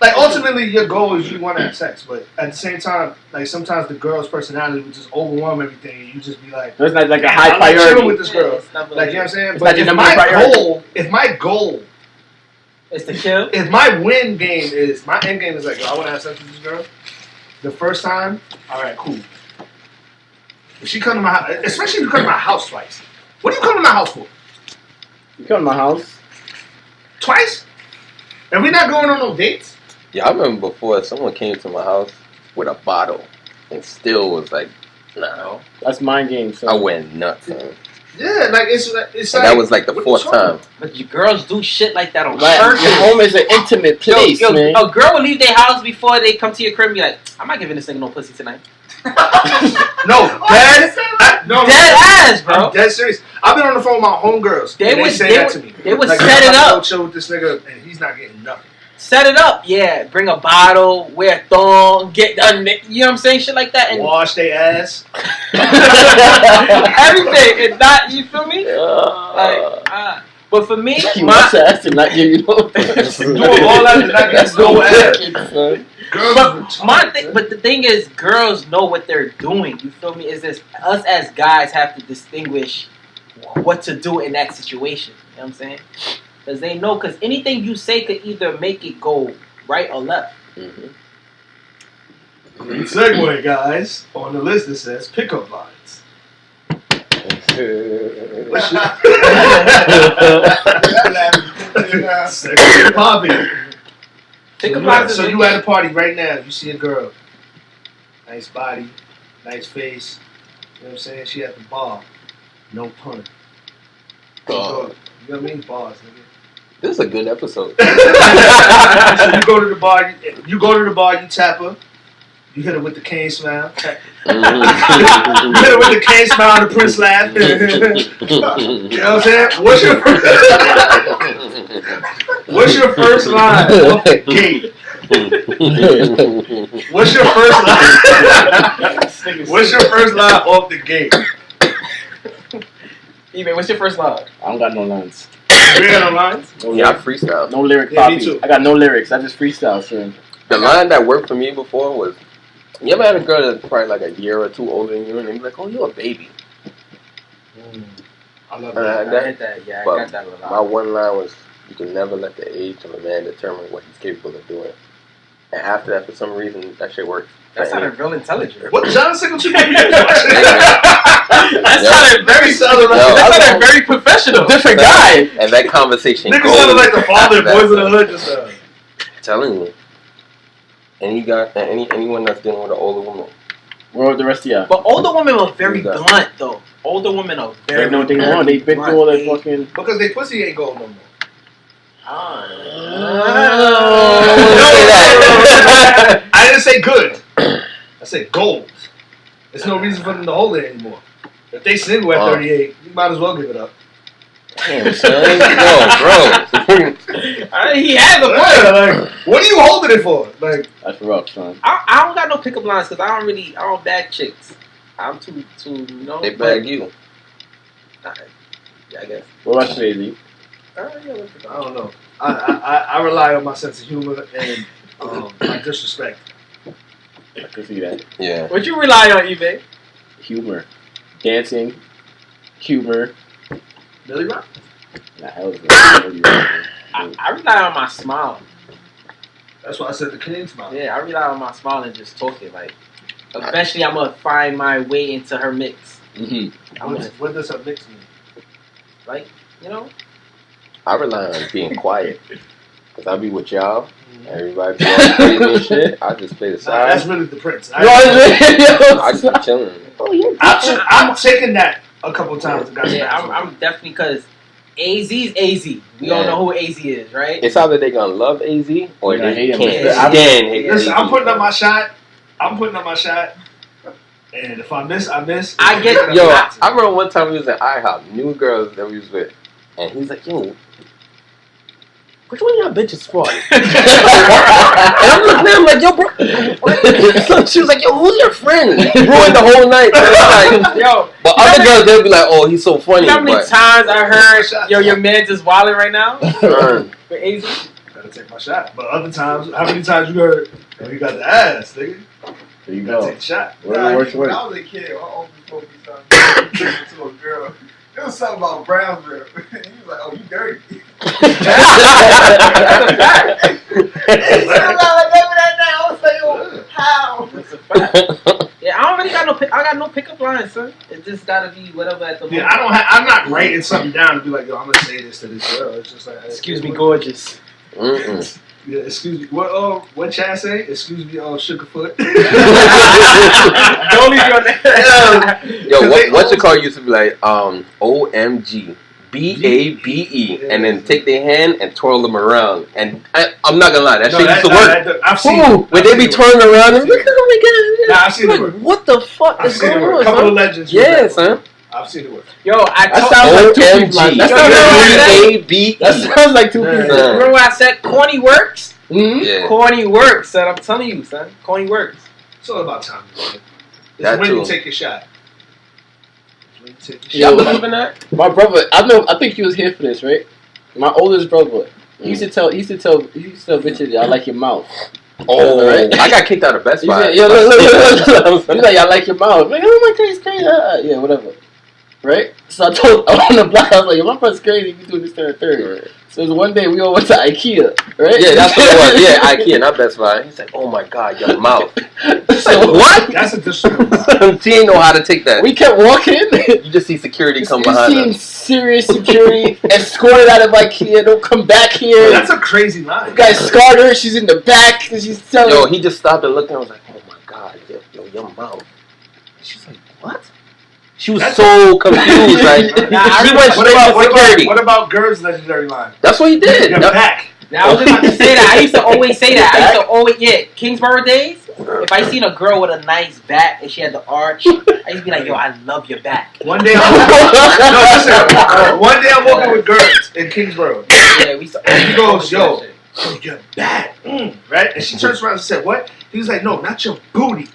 like ultimately your goal is you want to have sex, but at the same time, like sometimes the girl's personality would just overwhelm everything, and you just be like, it's not like a "Man, high I'm not chilling priority. with this girl. It's not Like you know what I'm saying? It's But not your if number one priority. if my goal, It's the kill. if my win game is my end game is like, yo, I want to have sex with this girl. The first time, all right, cool. If she come to my house, especially if you come to my house twice, what do you come to my house for? You come to my house. Twice? And we not going on no dates? Yeah, I remember before someone came to my house with a bottle and still was like, no. That's mind game. So I went nuts. Man. Yeah, like it's And like that was like the what 4th you talking time. But you girls do shit like that on Right, purpose. your home is an intimate place, yo, man. a girl will leave their house before they come to your crib and be like, I'm not giving this nigga no pussy tonight. No, dead Dead ass, bro. I'm dead serious. I've been on the phone with my homegirls. They and would- say they that would- to me. they would like, set I'm it about to up. go chill with this nigga, and he's not getting nothing. Set it up, yeah. Bring a bottle, wear a thong, get done. You know what I'm saying? Shit like that. And Wash their ass. everything. And not, you feel me? But for me, You my, must ask to not give you no. Doing all that and not getting no ass. Son. Girls but the thing is, girls know what they're doing. You feel me? Is this us as guys have to distinguish what to do in that situation? You know what I'm saying? Because they know. Because anything you say could either make it go right or left. Mm-hmm. Great segue, guys. On the list it says pickup lines. What's your sexy poppy? Think about So you at a party right now, you see a girl. Nice body, nice face. You know what I'm saying? She at the bar. No pun. You know what I mean? Bars, nigga. This is a good episode. So you go to the bar, you tap her. You hit her with the cane smile. You hit her with the cane smile and the Prince laugh. You know what I'm saying? What's your first line off the gate? What's your first line off the gate? Even what's your first line? I don't got no lines. You got no lines? No Yeah, I lyrics. freestyle. No lyric Yeah, me copy. too. I got no lyrics. I just freestyle, son. The line that worked for me before was, you ever had a girl that's probably like a year or two older than you, and they be like, "Oh, you're a baby." I love Uh, that. I hit that. Yeah, I But got that a lot. my one line was, "You can never let the age of a man determine what he's capable of doing." And after that, for some reason, that shit worked. That sounded real intelligent. What John Singleton? That sounded very sounded like- that sounded very professional. Different guy. And that conversation Nigga goes sounded like the father of after Boys in that. the Hood just Telling you, anyone that's dealing with an older woman, Where were the rest of y'all? But older women are very Who's that? blunt, though. Older women are They very know what they very want. They've been blunt. through all that They- fucking. Because they pussy ain't gold no more. that. I didn't say good. I said gold. There's no reason for them to hold it anymore. If they single at 38, you might as well give it up. Damn, son. Yo, bro. He has a point. Yeah, like, what are you holding it for? Like, That's rough, son. I don't got no pickup lines because I don't bag chicks. I'm too They bag you. Yeah, I guess. What about you, AZ? I don't know. I rely on my sense of humor and my disrespect. I can see that. Yeah. What you rely on, eBay? Humor. Dancing. Humor. Billy Rock? Nah, hell is I rely on my smile. That's why I said the clean smile. Yeah, I rely on my smile and just talking. Like, eventually, I'm gonna find my way into her mix. Mm-hmm. What does her mix mean? Like, you know. I rely on being quiet. Because I be with y'all. Everybody be all crazy and shit. I just play the Nah, side. that's really the Prince. I just be chilling. Oh, yeah. I've taken that a couple times. Yeah, I'm definitely because AZ's AZ. We all Yeah. know who AZ is, right? It's either they gonna love AZ or Yeah, they hate him. can't Yeah. stand hate Listen, AZ. I'm putting up my shot. And if I miss, I miss. I get- Yo, I remember one time we was at IHOP, new girls that we was with, and he was like, yo, which one of y'all bitches for? And I'm looking at him like, yo, bro. What? She was like, yo, who's your friend? Ruined the whole night. Like, Yo, but other girls, they'll be like, oh, he's so funny. you know how many But, times I heard, yo, your man's is wilding right now? For AZ? Gotta take my shot. But other times, how many times you heard, oh, you got the ass, nigga? There you Gotta go. take the shot. Where Nah, works when work. I was a kid, my uncle told me something to a girl. It was something about Brownsville. He was like, "Oh, you dirty." That's a fact. He said, "I remember that day." I was like, "Oh, how?" That's a fact. Yeah, I don't really got I got no pickup lines, son. It just gotta be whatever at the moment. Yeah, I'm not writing something down to be like, yo, I'm gonna say this to this girl. It's just like, Excuse me, gorgeous. Mm-mm. Yeah, excuse me. What Chad say? Excuse me, Sugarfoot. Don't leave your name. Yo, what's the car used to be like, OMG, BABE, and then take their hand and twirl them around. And I'm not gonna lie, that shit used to work. I've seen Ooh, it. when they be twirling around and look at them again. Nah, I've seen it work. What the fuck I've is seen it going work. on, A couple of son? legends. Yeah, son. I've seen it work. Yo, I That told sounds like two people. OMG, That Yo, yo, yo, BABE. That sounds like two Yeah. people. remember when I said corny works? Mm-hmm. Yeah. Corny works, son. I'm telling you, son. Corny works. It's all about time, man. It's That when too. you take your shot. It's when you take your Y'all Yo, shot. believe in that? My brother, I think he was here for this, right? My oldest brother, he used to tell bitches, I like your mouth. Oh, Right? I got kicked out of Best He Buy. said, yo, look. He's like, I like your mouth. I'm like, oh my God, it's crazy. Yeah, whatever. Right? So I told on the block, I was like, yo, my friend's crazy. You do this, third. Right. So it was one day we all went to IKEA, right? Yeah, that's what it was. Yeah, IKEA, not Best Buy. He's like, oh my God, your mouth. It's like, what? That's a disrespect. She ain't know how to take that. We kept walking. You just see security come You behind seen us. serious security escorted out of IKEA. Don't come back here. That's a crazy line. You guys scarred her. She's in the back and she's telling. Yo, he just stopped and looked and I was like, oh my God, yo, your mouth. She's like, what? She was so confused. Like, Nah, she went straight to security. What about Ger's legendary line? That's what he did. Your That- back. Now, I was just about to say that. I used to always say that. I used to always, Kingsborough days. If I seen a girl with a nice back and she had the arch, I used to be like, yo, I love your back. One day one day I'm walking with Ger's in Kingsborough. Yeah, we used to always He goes, say yo. that shit. Oh, your back. Right? And she turns around and said, what? He was like, no, not your booty. I'm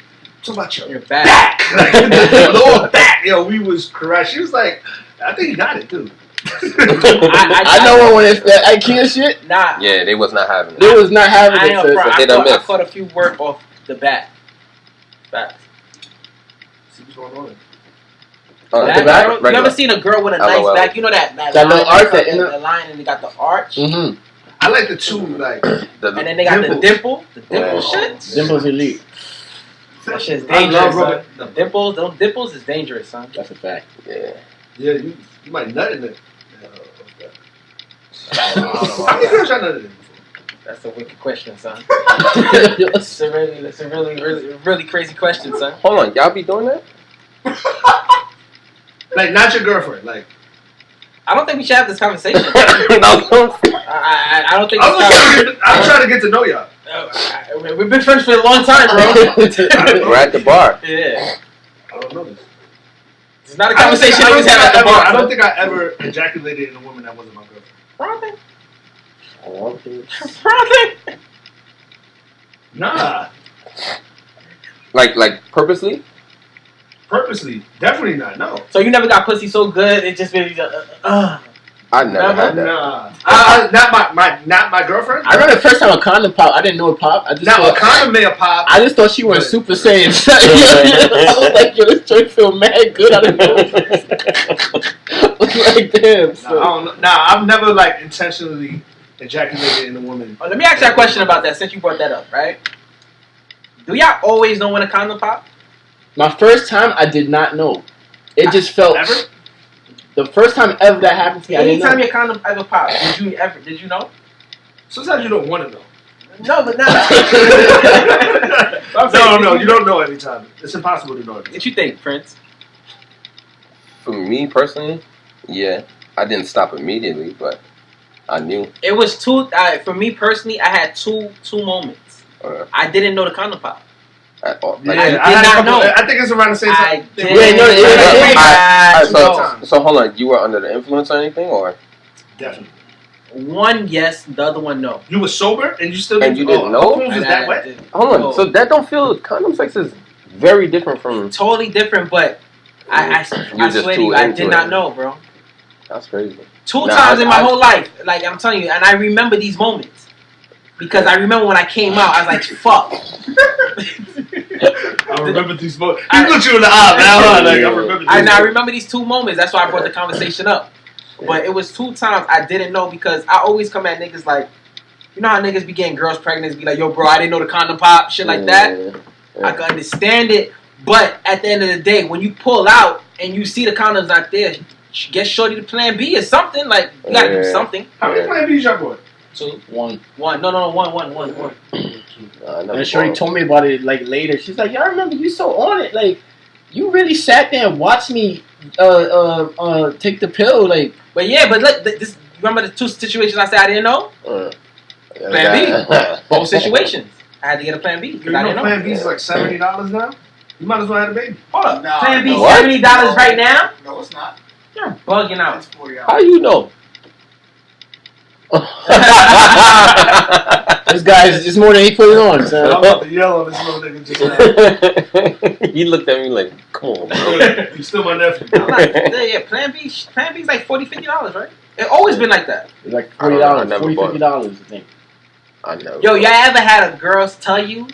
talking about your Your back. back. Like, the lower back. Yo, we was correct. She was like, I think he got it, too. I know when it's that IKEA shit. Nah, Yeah, they was not having They it. was not having I it. ain't So front. they I done caught, I missed. caught a few work off the back. Facts. See what's going on. Oh, Back, the back? you ever seen a girl with a nice LOL. back? You know that That line little arch, that that inner- the line and they got the arch, Mm-hmm. I like the two, like, and then they got Dimples. the dimple. The dimple Yeah. shit. Dimples elite. That shit's I dangerous, love son. rubber. The dimples, those dimples is dangerous, son. That's a fact. Yeah. Yeah, you might nut in it. I don't know How many girls y'all nutted in before? That's a wicked question, son. That's a really crazy question, son. Hold on, y'all be doing that? Like, not your girlfriend. Like, I don't think we should have this conversation. No. I don't think. I'm trying to get to know y'all. We've been friends for a long time, bro. We're at the bar. Yeah. I don't know this. It's not a conversation that was had at the bar. I don't think I ever ejaculated in a woman that wasn't my girlfriend. Probably. Nah. Like purposely? Purposely. Definitely not. No. So you never got pussy so good it just made you I never had that. Nah. Not my girlfriend. I remember the first time a condom popped. I didn't know it popped. I just Now thought, a condom may have popped. I just thought she went Super Saiyan. I was like, yo, this joint feel mad good. I didn't know. Like damn. So. I don't know. Nah, I've never like intentionally ejaculated in a woman. Let me ask you a question about that since you brought that up, right? Do y'all always know when a condom pop? My first time, I did not know. It just felt. Ever? The first time ever that happened to me, I didn't Anytime know. your condom ever popped, did you know? Sometimes you don't want to know. No, but not. No, you don't know every time. It's impossible to know every time. What you think, Prince? For me personally, yeah, I didn't stop immediately, but I knew. It was two. For me personally, I had two moments. I didn't know the condom pop. At all. Yeah, Like, I did not know. I think it's around the same time. So hold on, you were under the influence or anything, or Definitely. One yes, the other one no. You were sober and you still And you didn't know? Was that wet? hold on, so that don't feel condom sex is very different from. Totally different, but I You're just swear to too you, I into did it. not know, bro. That's crazy. Two Nah, times in my whole life, like I'm telling you, and I remember these moments because I remember when I came out, I was like, "Fuck." I remember these moments. He looked you in the eye, man. Like, I remember. I remember these two moments. That's why I brought the conversation up. But it was two times I didn't know because I always come at niggas like, you know how niggas be getting girls pregnant, be like, "Yo, bro, I didn't know the condom pop," shit like that. Yeah. I can understand it, but at the end of the day, when you pull out and you see the condoms not there, get shorty to plan B or something. Like you gotta do something. How many plan B's y'all bought? So One. one. One. And Shorty told me about it like later. She's like, "Y'all remember you so on it? Like, you really sat there and watched me take the pill. Like, But look, this. Remember the two situations I said I didn't know? Plan B. Both situations. I had to get a plan B. You 'cause I didn't know plan B is like $70 now? You might as well have a baby. Hold up. Nah, plan B no. $70 right now? No, it's not. You're bugging out. It's $40. How you know? this guy's just more than he put it on. I'm So. about to yell on this little nigga just now. He looked at me like, "Come on, bro." You still my nephew. I'm like, yeah, plan B's like $40-$50, right? It's always been like that. It's like I don't know, I $40, never bought it. $50, I think. I know. Yo, y'all ever had a girl tell you,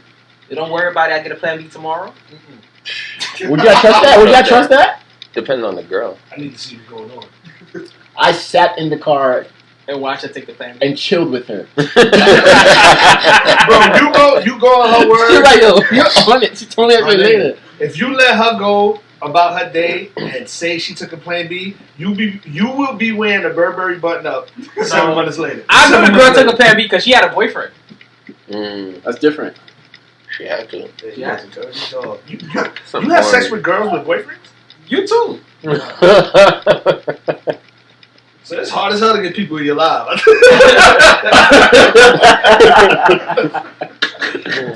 "Don't worry about it, I get a plan B tomorrow"? Would y'all trust that? Would y'all trust that? Depending on the girl. I need to see what's going on. I sat in the car And watch her take the plan B. and chilled with her. Bro, you go on her She's word. like, yo, you're on it. She told me that shit later. If you let her go about her day and say she took a plan B, you will be wearing a Burberry button up 7 months later. I know the 7 girl months took a plan B because she had a boyfriend. That's different. She had to. later. Yeah. You have sex with girls with boyfriends? You too. So it's hard as hell to get people in your life.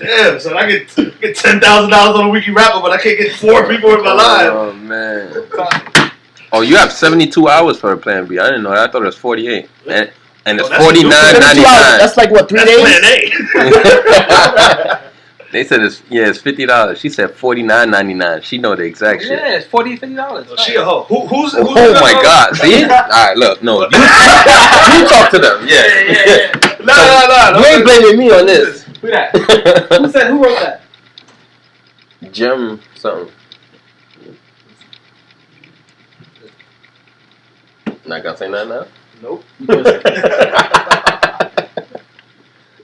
Damn, so I get $10,000 on a weekly rapper, but I can't get 4 people in my life. Oh man. Oh, you have 72 hours for a plan B. I didn't know that. I thought it was 48. And it's that's $49.99. That's like what, 3 That's days? plan A. They said it's $50. She said $49.99. She know the exact shit. Yeah, it's $40-$50. Oh, she a hoe. Who's Oh my God! See? All right, look, no, you talk to them. Yeah. No. You ain't blaming me on this. Who that? Who wrote that? Jim something. Not gonna say nothing now. Nope.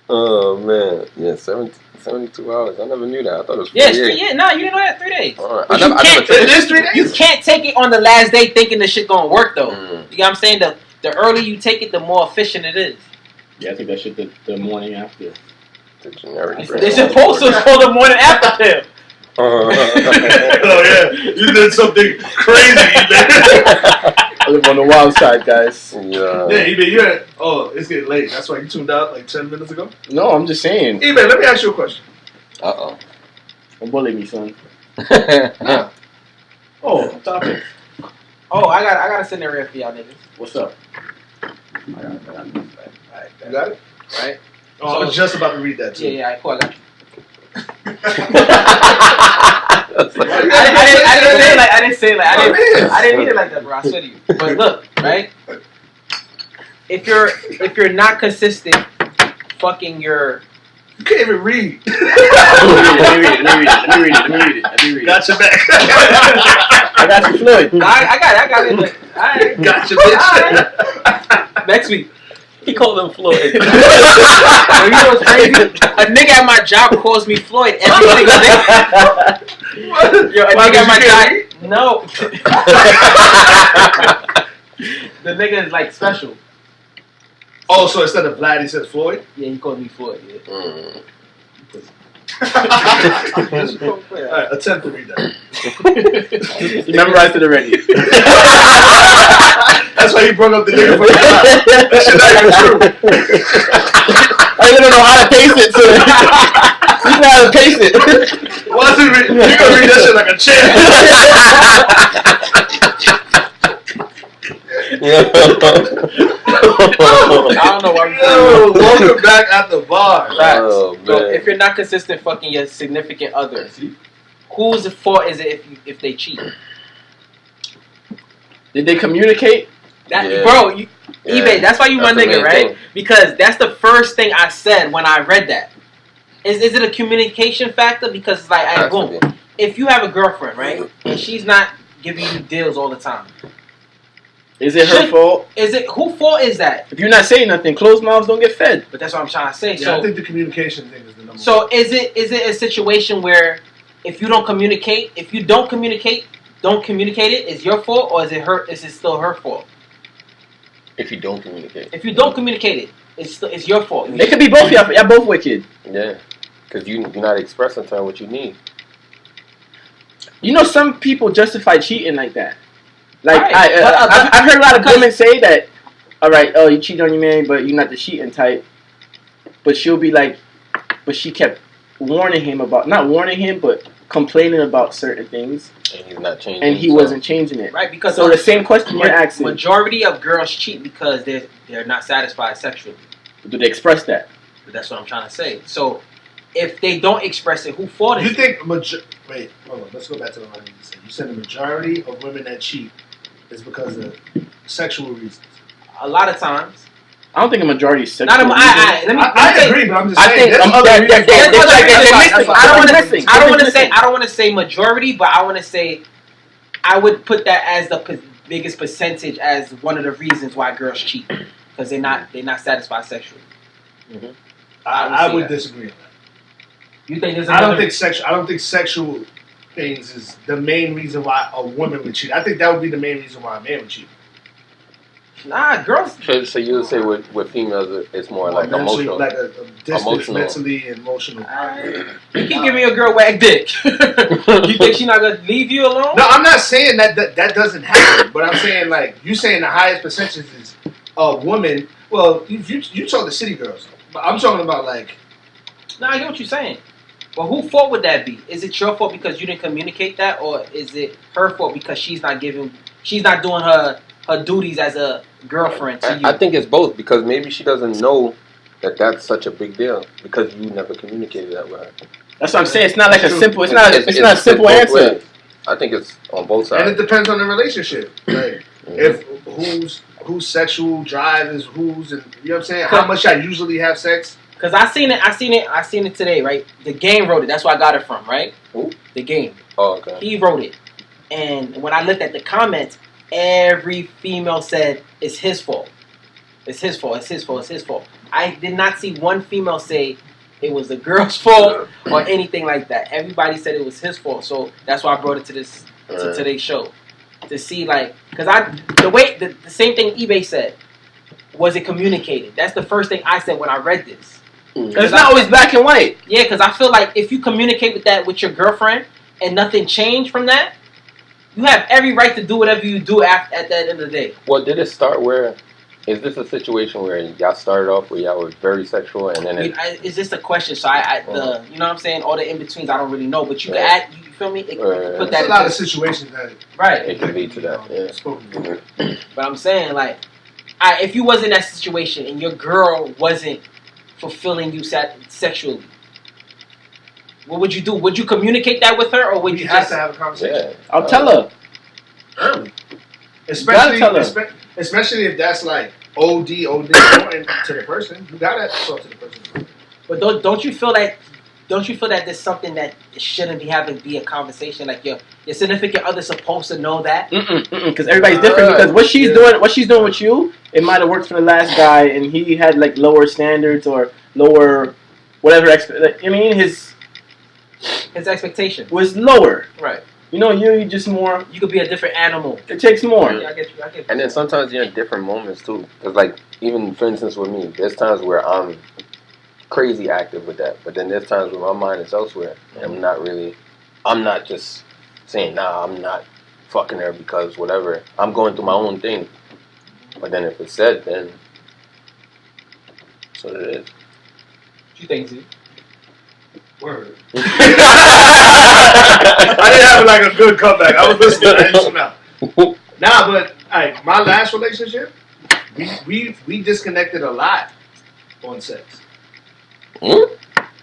Oh man, yeah, 72 hours. I never knew that. I thought it was 48. Yeah, you didn't know that 3 days. All right. But I never took It it. is 3 days? You can't take it on the last day thinking the shit gonna work though. Mm. You know what I'm saying? The earlier you take it, the more efficient it is. Yeah, I think that shit the morning after. The generic They They brand. supposed to for the morning after pill. Oh yeah, you did something crazy, man. I live on the wild side, guys. Yeah. Yeah, eBay, you had. Oh, it's getting late. That's why you tuned out like 10 minutes ago. No, I'm just saying. eBay, let me ask you a question. Uh Don't bully me, son. oh. Oh, topic. Oh, I got a scenario for y'all niggas. What's up? You got it? Right? Oh, I was just about to read that too. Yeah, cool, I got you. That's like- I didn't say it like I didn't mean it like that, bro. I swear to you. But look, right? If you're not consistent, fucking your You can't even read. Let me read it. Got your back. I got you, Floyd. I got it. But, alright. Got your bitch. Next week. He called him Floyd. You know what's crazy? A nigga at my job calls me Floyd every single day. Yo, a nigga at my job. No. The nigga is like special. Oh, so instead of Vlad, he says Floyd? Yeah, he called me Floyd. Yeah. Mm. Alright, attempt to read that. You memorized it already. That's why he brought up the nigga from the top. That shit not even true. I didn't know how to paste it, so you know how to paste it. Why is it you gonna read that shit like a champ. I don't know why we Yo, welcome back at the bar. Oh, So man. if you're not consistent fucking your significant other, whose fault is it if they cheat? Did they communicate? That Yeah. bro, Yeah. eBay. That's why you That's my the nigga, main right? thing. Because that's the first thing I said when I read that. Is it a communication factor? Because it's like, I Has to boom. be. If you have a girlfriend, right, and she's not giving you deals all the time, Is it her fault? is it who fault is that? If you're not saying nothing, closed mouths don't get fed. But that's what I'm trying to say. Yeah, I So, think the communication thing is the number so is it a situation where if you don't communicate, don't communicate it, is your fault or is it still her fault? If you don't communicate. If you don't communicate it, it's your fault. It could be both y'all. Y'all both wicked. Yeah. Because you're not expressing to her what you need. You know, some people justify cheating like that. Like Right. I've heard a lot of women say that. All right, oh, you cheat on your man, but you're not the cheating type. But she'll be like, but she kept warning him about, not warning him, but complaining about certain things, And he's not changing. and he wasn't changing it. Right, because So the same question you're asking, majority of girls cheat because they're not satisfied sexually. do they express that? But that's what I'm trying to say. So if they don't express it, who fault You is it? think wait, hold on. Let's go back to the line you said. You said the majority of women that cheat is because of sexual reasons. A lot of times. I don't think a majority is sexual. Not a, let me I say- agree, but I'm just I saying. think there's other that- reasons that- why- that- There's other like, reasons they're why- missing. I don't Missing. want to say majority, but I want to say I would put that as the biggest percentage as one of the reasons why girls cheat because they're not satisfied sexually. I would disagree on that. You think there's I don't another- think sexual things is the main reason why a woman would cheat. I think that would be the main reason why a man would cheat. Nah, girls. So you would say with females, it's more like mentally, emotional. like a distance, Emotional. mentally and emotional. You keep giving your girl whack dick. You think she's not gonna leave you alone? No, I'm not saying that doesn't happen, but I'm saying like you saying the highest percentage is women. Well, you talk to city girls, but I'm talking about like. Nah, I get what you're saying. Well, who fault would that be? Is it your fault because you didn't communicate that, or is it her fault because she's not doing her duties as a girlfriend to you? I think it's both because maybe she doesn't know that that's such a big deal because you never communicated that with her. That's what I'm saying. It's not like a simple. It's not a It's simple both answer. ways. I think it's on both And it sides. depends on the relationship. Like if whose sexual drive is whose, and you know what I'm saying. How much I usually have sex. Because I seen it today, right? The Game wrote it. That's where I got it from, right? Who? The Game. Oh, okay. He wrote it. And when I looked at the comments, every female said it's his fault. It's his fault. It's his fault. It's his fault. I did not see one female say it was the girl's fault or anything like that. Everybody said it was his fault. So that's why I brought it to today's show to see, like, because the same thing eBay said. was it communicated? That's the first thing I said when I read this. It's not always black and white. Yeah, because I feel like if you communicate with that with your girlfriend and nothing changed from that, you have every right to do whatever you do at the end of the day. Well, did it start where? Is this a situation where y'all started off where y'all were very sexual and then It's just a question. So you know what I'm saying? All the in betweens, I don't really know, but you can add. You feel me? It, put that. There's a lot of situations that it can lead to that. Yeah. But I'm saying like, if you was in that situation and your girl wasn't fulfilling you sexually, what would you do? Would you communicate that with her, or would you have just to have a conversation? Yeah. I'll tell her. Early. Gotta tell her. Especially if that's like OD important to the person. You gotta talk to the person. But don't you feel that? Don't you feel that there's something that shouldn't be a conversation? Like your significant other supposed to know that? Because everybody's different. Because what she's doing with you, it might have worked for the last guy, and he had like lower standards or lower whatever. His expectation was lower. Right. You know, you just more. You could be a different animal. It takes more. Yeah, I get you. And then sometimes you're in different moments too. Because like even for instance with me, there's times where I'm crazy active with that, but then there's times where my mind is elsewhere. And I'm not just saying nah, I'm not fucking her because whatever. I'm going through my own thing. But then if it's said, then that's what it is. What you think, Z? Word. I didn't have like a good comeback. I was listening. I didn't listen out. Nah, but my last relationship, we disconnected a lot on sex.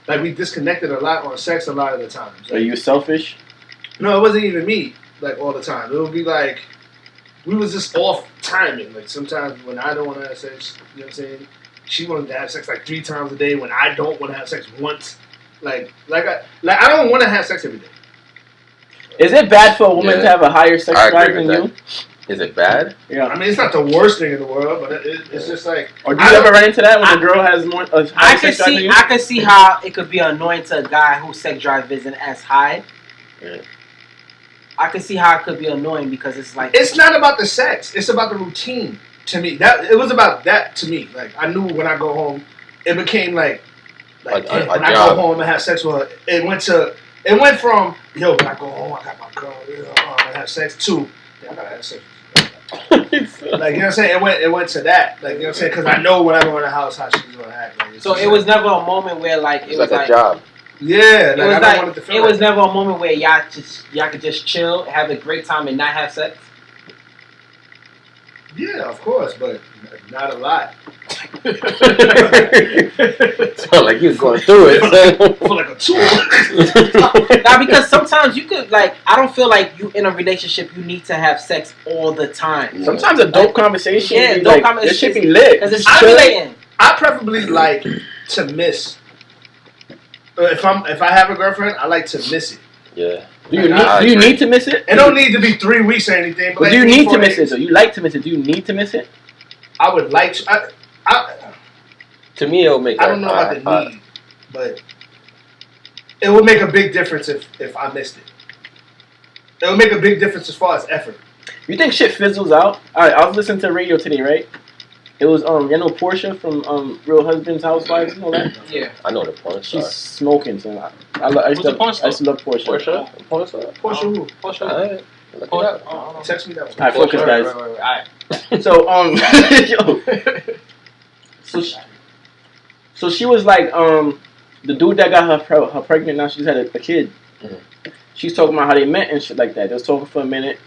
Like we disconnected a lot on sex a lot of the times. Are you selfish? No, it wasn't even me. Like all the time, it would be like we was just off timing. Like sometimes when I don't want to have sex, you know what I'm saying? She wanted to have sex like 3 times a day when I don't want to have sex once. I don't want to have sex every day. Is it bad for a woman to have a higher sex drive than you? Is it bad? Yeah. I mean, it's not the worst thing in the world, but it's just like. Or do you ever run into that when a girl has more? I can see how it could be annoying to a guy whose sex drive isn't as high. Yeah. I can see how it could be annoying because it's like it's not about the sex; it's about the routine. To me, it was about that. To me, like I knew when I go home, it became like when I go home and have sex with her, it went from when I go home, I got my girl, I have sex to I gotta have sex. Like you know what I'm saying, it went to that. Like you know what I'm saying, because I know when I go in the house how she's gonna act. Like, so it was never a moment where like it was like a job. Yeah, it was never a moment where y'all could just chill, have a great time, and not have sex. Yeah, of course, but not a lot. Sound like you was going through it. For like a tour. Now, because sometimes you could I don't feel like you in a relationship you need to have sex all the time. Sometimes a dope conversation. Yeah, dope conversation. It should be lit because it's stimulating. I preferably like to miss. If I have a girlfriend, I like to miss it. Yeah. Do you need to miss it? It don't need to be 3 weeks or anything. But do you need to miss it? So you like to miss it? Do you need to miss it? I would like to. To me, it would make. I don't know about the need, but it would make a big difference if I missed it. It would make a big difference as far as effort. You think shit fizzles out? All right, I was listening to the radio today, right? It was you know Portia from Real Husbands Housewives, you know that? Yeah, I know the porn star. She's smoking, so I used to love Portia. Portia who? Portia. Alright. Text me that one. Alright, focus, guys. So, so she was like, the dude that got her pregnant. Now she's had a kid. Mm-hmm. She's talking about how they met and shit like that. They was talking for a minute,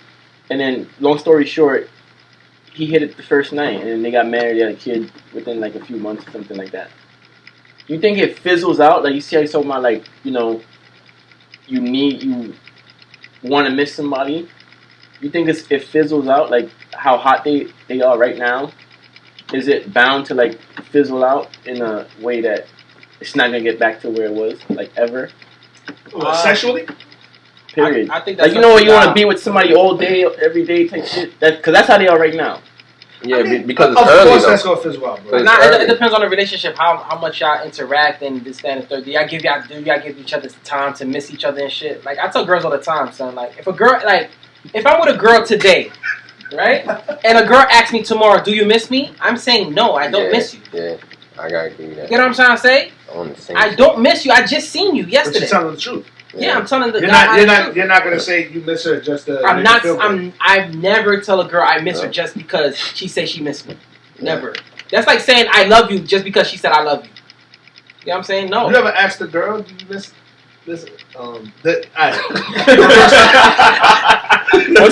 and then long story short, he hit it the first night, and then they got married. They had a kid within like a few months or something like that. You think it fizzles out? Like you see how he's talking about, like, you know, you want to miss somebody. You think it fizzles out? Like how hot they are right now? Is it bound to like fizzle out in a way that it's not gonna get back to where it was, like ever? Sexually? Period. I think that's like, you know, when you want to be with somebody all day, every day type shit. Because that's how they are right now. Yeah, I mean, because it's of early. Of course, though. that's gonna fizzle out, bro. It depends on the relationship, how much y'all interact and this, that, and the third. Do y'all give each other time to miss each other and shit? Like I tell girls all the time, son. Like if I'm with a girl today, right? And a girl asks me tomorrow, "Do you miss me?" I'm saying no, I don't miss you. Yeah, I gotta agree with that. You get what I'm trying to say? On the same I don't miss you. I just seen you But yesterday. you're telling the truth. Yeah, I'm telling the You're guy. you're not gonna say you miss her just to. I'm make not. her feel good. I've never tell a girl I miss her just because she says she missed me. Never. That's like saying I love you just because she said I love you. You know what I'm saying? No. You ever asked a girl, "Do you miss this?" Once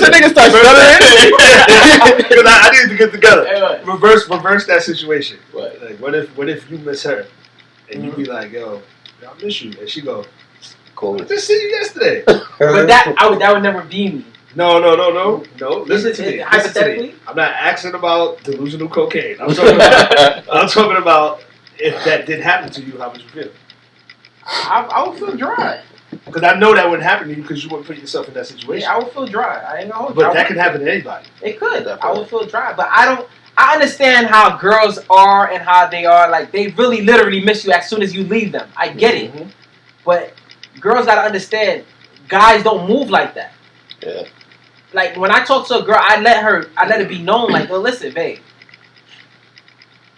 a nigga start stuttering, Because I need to get together. Hey, what? Reverse that situation. What? Like, what if you miss her, and you be like, "Yo, I miss you," and she go, Cool. "I just see you yesterday." But that would never be me. No. Listen to me. Hypothetically? I'm not asking about delusional cocaine. I'm talking about if that did happen to you, how would you feel? I would feel dry. Because I know that wouldn't happen to you because you wouldn't put yourself in that situation. Yeah, I would feel dry. I ain't gonna hold you. But that can happen to anybody. It could. I would feel dry, but I understand how girls are and how they are. Like they really, literally miss you as soon as you leave them. I get it, but girls gotta understand. Guys don't move like that. Yeah. Like when I talk to a girl, I let it be known. Like, yo, listen, babe.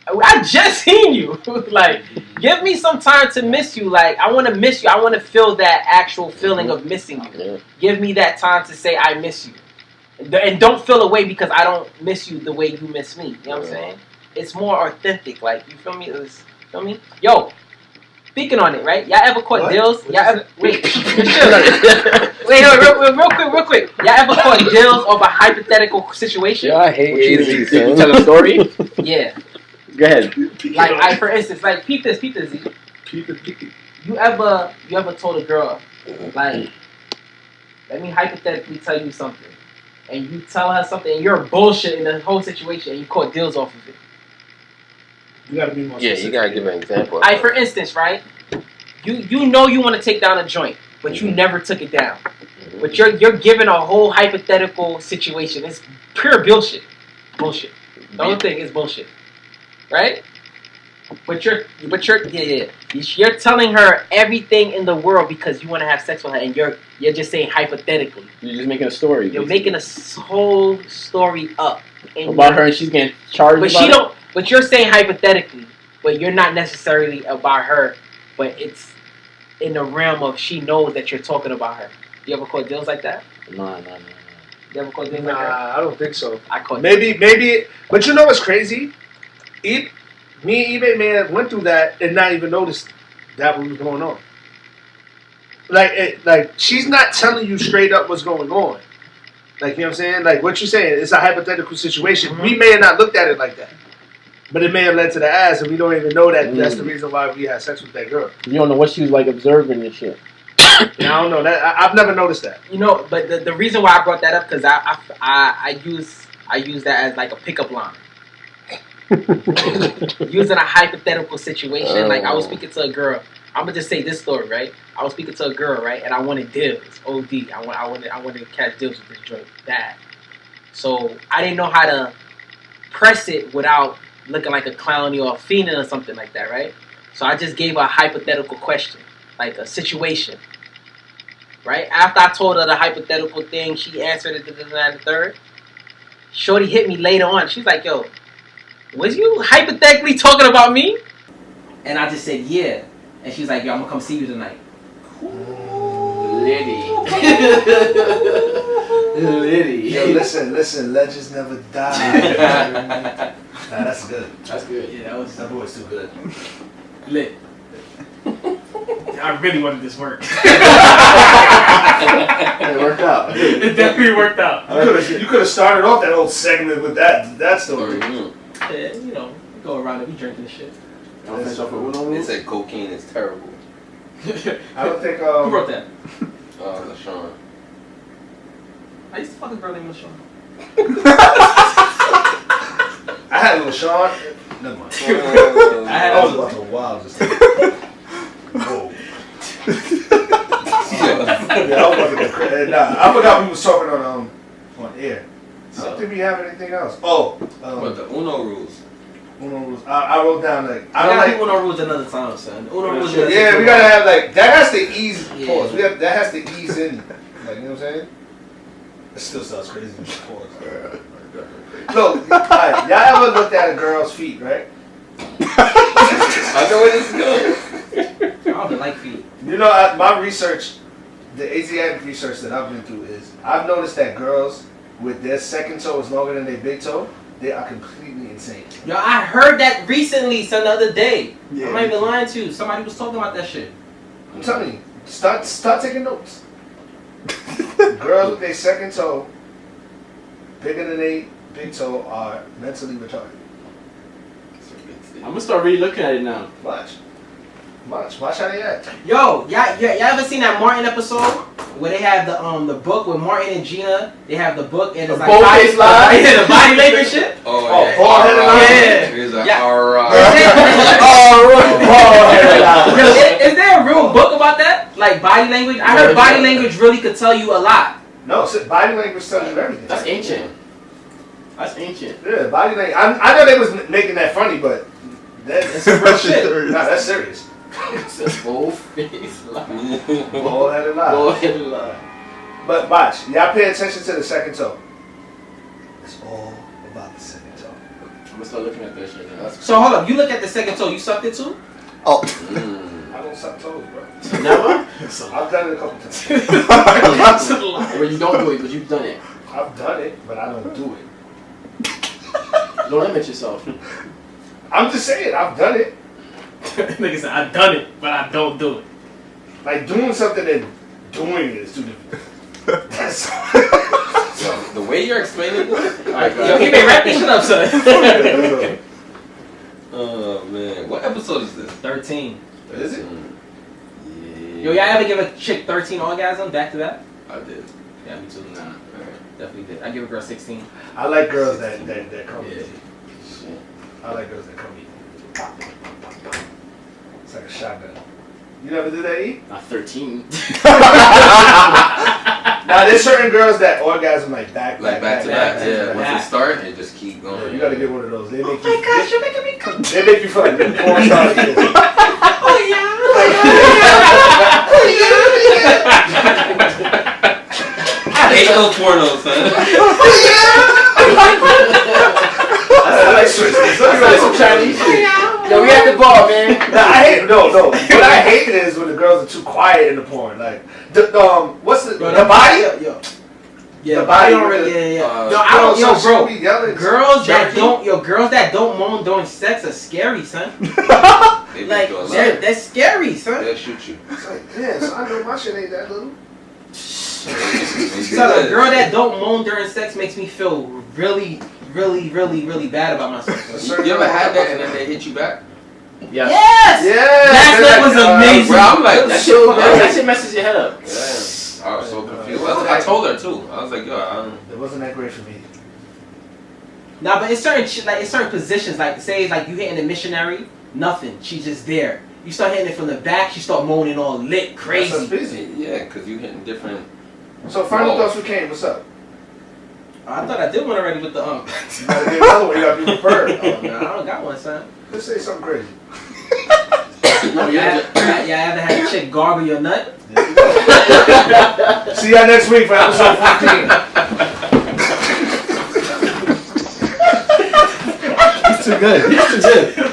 I just seen you. Like, give me some time to miss you. Like, I want to miss you. I want to feel that actual feeling of missing you. Yeah. Give me that time to say I miss you. And don't feel away because I don't miss you the way you miss me. You know what I'm saying? It's more authentic. Like, you feel me? Feel me? Yo, speaking on it, right? Y'all ever caught deals? Y'all ever... Wait. Wait, real quick. Y'all ever caught deals of a hypothetical situation? Yeah, I hate Easy, Easy. You son. tell a story? Yeah. Go ahead. Like, for instance, like, peep this, Z. Keep it. You ever told a girl, like, let me hypothetically tell you something, and you tell her something, and you're bullshit in the whole situation, and you caught deals off of it. You gotta be more Yeah, specific. you gotta give an example. For instance, right? You know you want to take down a joint, but you never took it down. But you're given a whole hypothetical situation. It's pure bullshit. Bullshit. The whole thing is bullshit. Right? But you're telling her everything in the world because you want to have sex with her, and you're just saying hypothetically. You're just making a story. You're making a whole story up about her, and she's getting charged. But she don't. But you're saying hypothetically, but you're not necessarily about her. But it's in the realm of she knows that you're talking about her. You ever caught deals like that? No. You ever caught deals like that? I don't think so. I caught maybe. But you know what's crazy? Me and eBay man went through that and not even noticed that what was going on. Like she's not telling you straight up what's going on. Like, you know what I'm saying? Like what you're saying, it's a hypothetical situation. Mm-hmm. We may have not looked at it like that. But it may have led to the ass, and we don't even know that that's the reason why we had sex with that girl. You don't know what she was like observing and shit. I don't know that. I've never noticed that. You know, but the reason why I brought that up because I use that as like a pickup line. Using a hypothetical situation, like I was speaking to a girl. I'm gonna just say this story, right? I was speaking to a girl, right, and I wanted deals, OD. I wanted to catch deals with this joint, bad. So I didn't know how to press it without looking like a clowny or a fiend or something like that, right? So I just gave her a hypothetical question, like a situation, right? After I told her the hypothetical thing, she answered it, and the third. Shorty hit me later on. She's like, yo, was you hypothetically talking about me? And I just said, yeah. And she's like, yo, I'm gonna come see you tonight. Liddy. Yo, listen, legends never die. Nah, that's good. That's good. Yeah, that boy's too good. Lit. I really wanted this work. It worked out. It definitely worked out. You could have started off that whole segment with that story. Yeah, you know, we go around and we drinking this shit. They said cocaine is terrible. I don't think. Who wrote that? LaShawn. I used to fuck a girl named LaShawn. I had LaShawn. Never mind. I was about to wild just. Whoa. Yeah, I was about to go crazy. Nah, I forgot we was talking on air. I don't think we have anything else. What the Uno rules? Uno rules. I wrote down like I don't like Uno rules another time, son. Uno rules. Yeah, we gotta have like that has to ease. Pause. That has to ease in. Like, you know what I'm saying? It still sounds crazy. Look, y'all ever looked at a girl's feet, right? I know where this is going. I don't even like feet. You know, my research, the Asiatic research that I've been through is, I've noticed that girls with their second toe is longer than their big toe, they are completely insane. Yo, I heard that recently, son, the other day. Yeah. I'm not even lying to you. Somebody was talking about that shit. I'm telling you, start taking notes. Girls with their second toe, bigger than their big toe, are mentally retarded. I'm gonna start really looking at it now. Watch how they act. Yo, y'all ever seen that Martin episode where they have the book with Martin and Gina? They have the book and it's The like bold-faced lie? yeah, the body language shit. Oh, bald-headed lie? Yeah. Here's a Yeah. alright. Is there a real book about that? Like body language? I heard body language really could tell you a lot. No, body language tells you everything. That's ancient. That's ancient. Yeah, body language. I know they was making that funny, but It's that's real shit. nah, that's serious. It's a bold-faced lie. Bald-headed lie. Bold-headed lie. But watch, y'all pay attention to the second toe. It's all about the second toe. I'm gonna start looking at that shit now. So hold up, you look at the second toe, you sucked it too? I don't suck toes, bro. Never? I've done it a couple times. Or you don't do it, but you've done it. I've done it, but I don't do it. Don't limit yourself. I'm just saying, I've done it. Nigga said, I've done it, but I don't do it. Like doing something and doing it is two different. That's So, the way you're explaining this, Yo, he may wrap this shit up, son. oh man, what episode is this? 13. Is it? Yeah. Yo, y'all ever give a chick 13 orgasm back to that? I did. Yeah, me too. Nah, definitely did. I give a girl 16. I like girls that come Yeah. easy. I like girls that come easy. It's like a shotgun. You never did that, E? Not 13. Now there's certain girls that orgasm like back to back. Yeah, once back. it start, it just keep going. Yeah, you gotta get one of those. They make Oh my gosh, you're making me come. They make you feel like you're a porn star. Oh yeah. I hate those pornos, son. I like switches. That's like some Chinese shit. Yo, we at the bar, man. I hate no. What I hate is when the girls are too quiet in the porn. Like what's the body? Yo. Yeah, The body body don't with really. the- Yeah. Yo, I don't. Yo, so bro. she be yelling, Girls that jerky. girls that don't moan during sex are scary, son. They be Like doing a lot. they're scary, son. They'll shoot you. It's like, yeah, so I know my shit ain't that little. So a girl that don't moan during sex makes me feel really bad about myself. You ever had that and then they hit you back? Yeah. Yes. That was amazing. Bro, I'm like, that shit was That shit messes your head up. Yeah. I was so confused. I told her too. I was like, yo, I don't. It wasn't that great for me. Nah, but it's certain shit, like in certain positions, like say it's like you hitting a missionary, nothing. She's just there. You start hitting it from the back, she start moaning all lit, That's crazy. busy. Yeah, because you hitting different. So final thoughts who came. What's up? I thought I did one already with the You gotta get another one. You gotta be prepared. Oh, no, I don't got one, son. Let's say something crazy. No, Yeah, ever had a chick gargle your nut? See y'all next week for episode 14. He's too good. He's too good.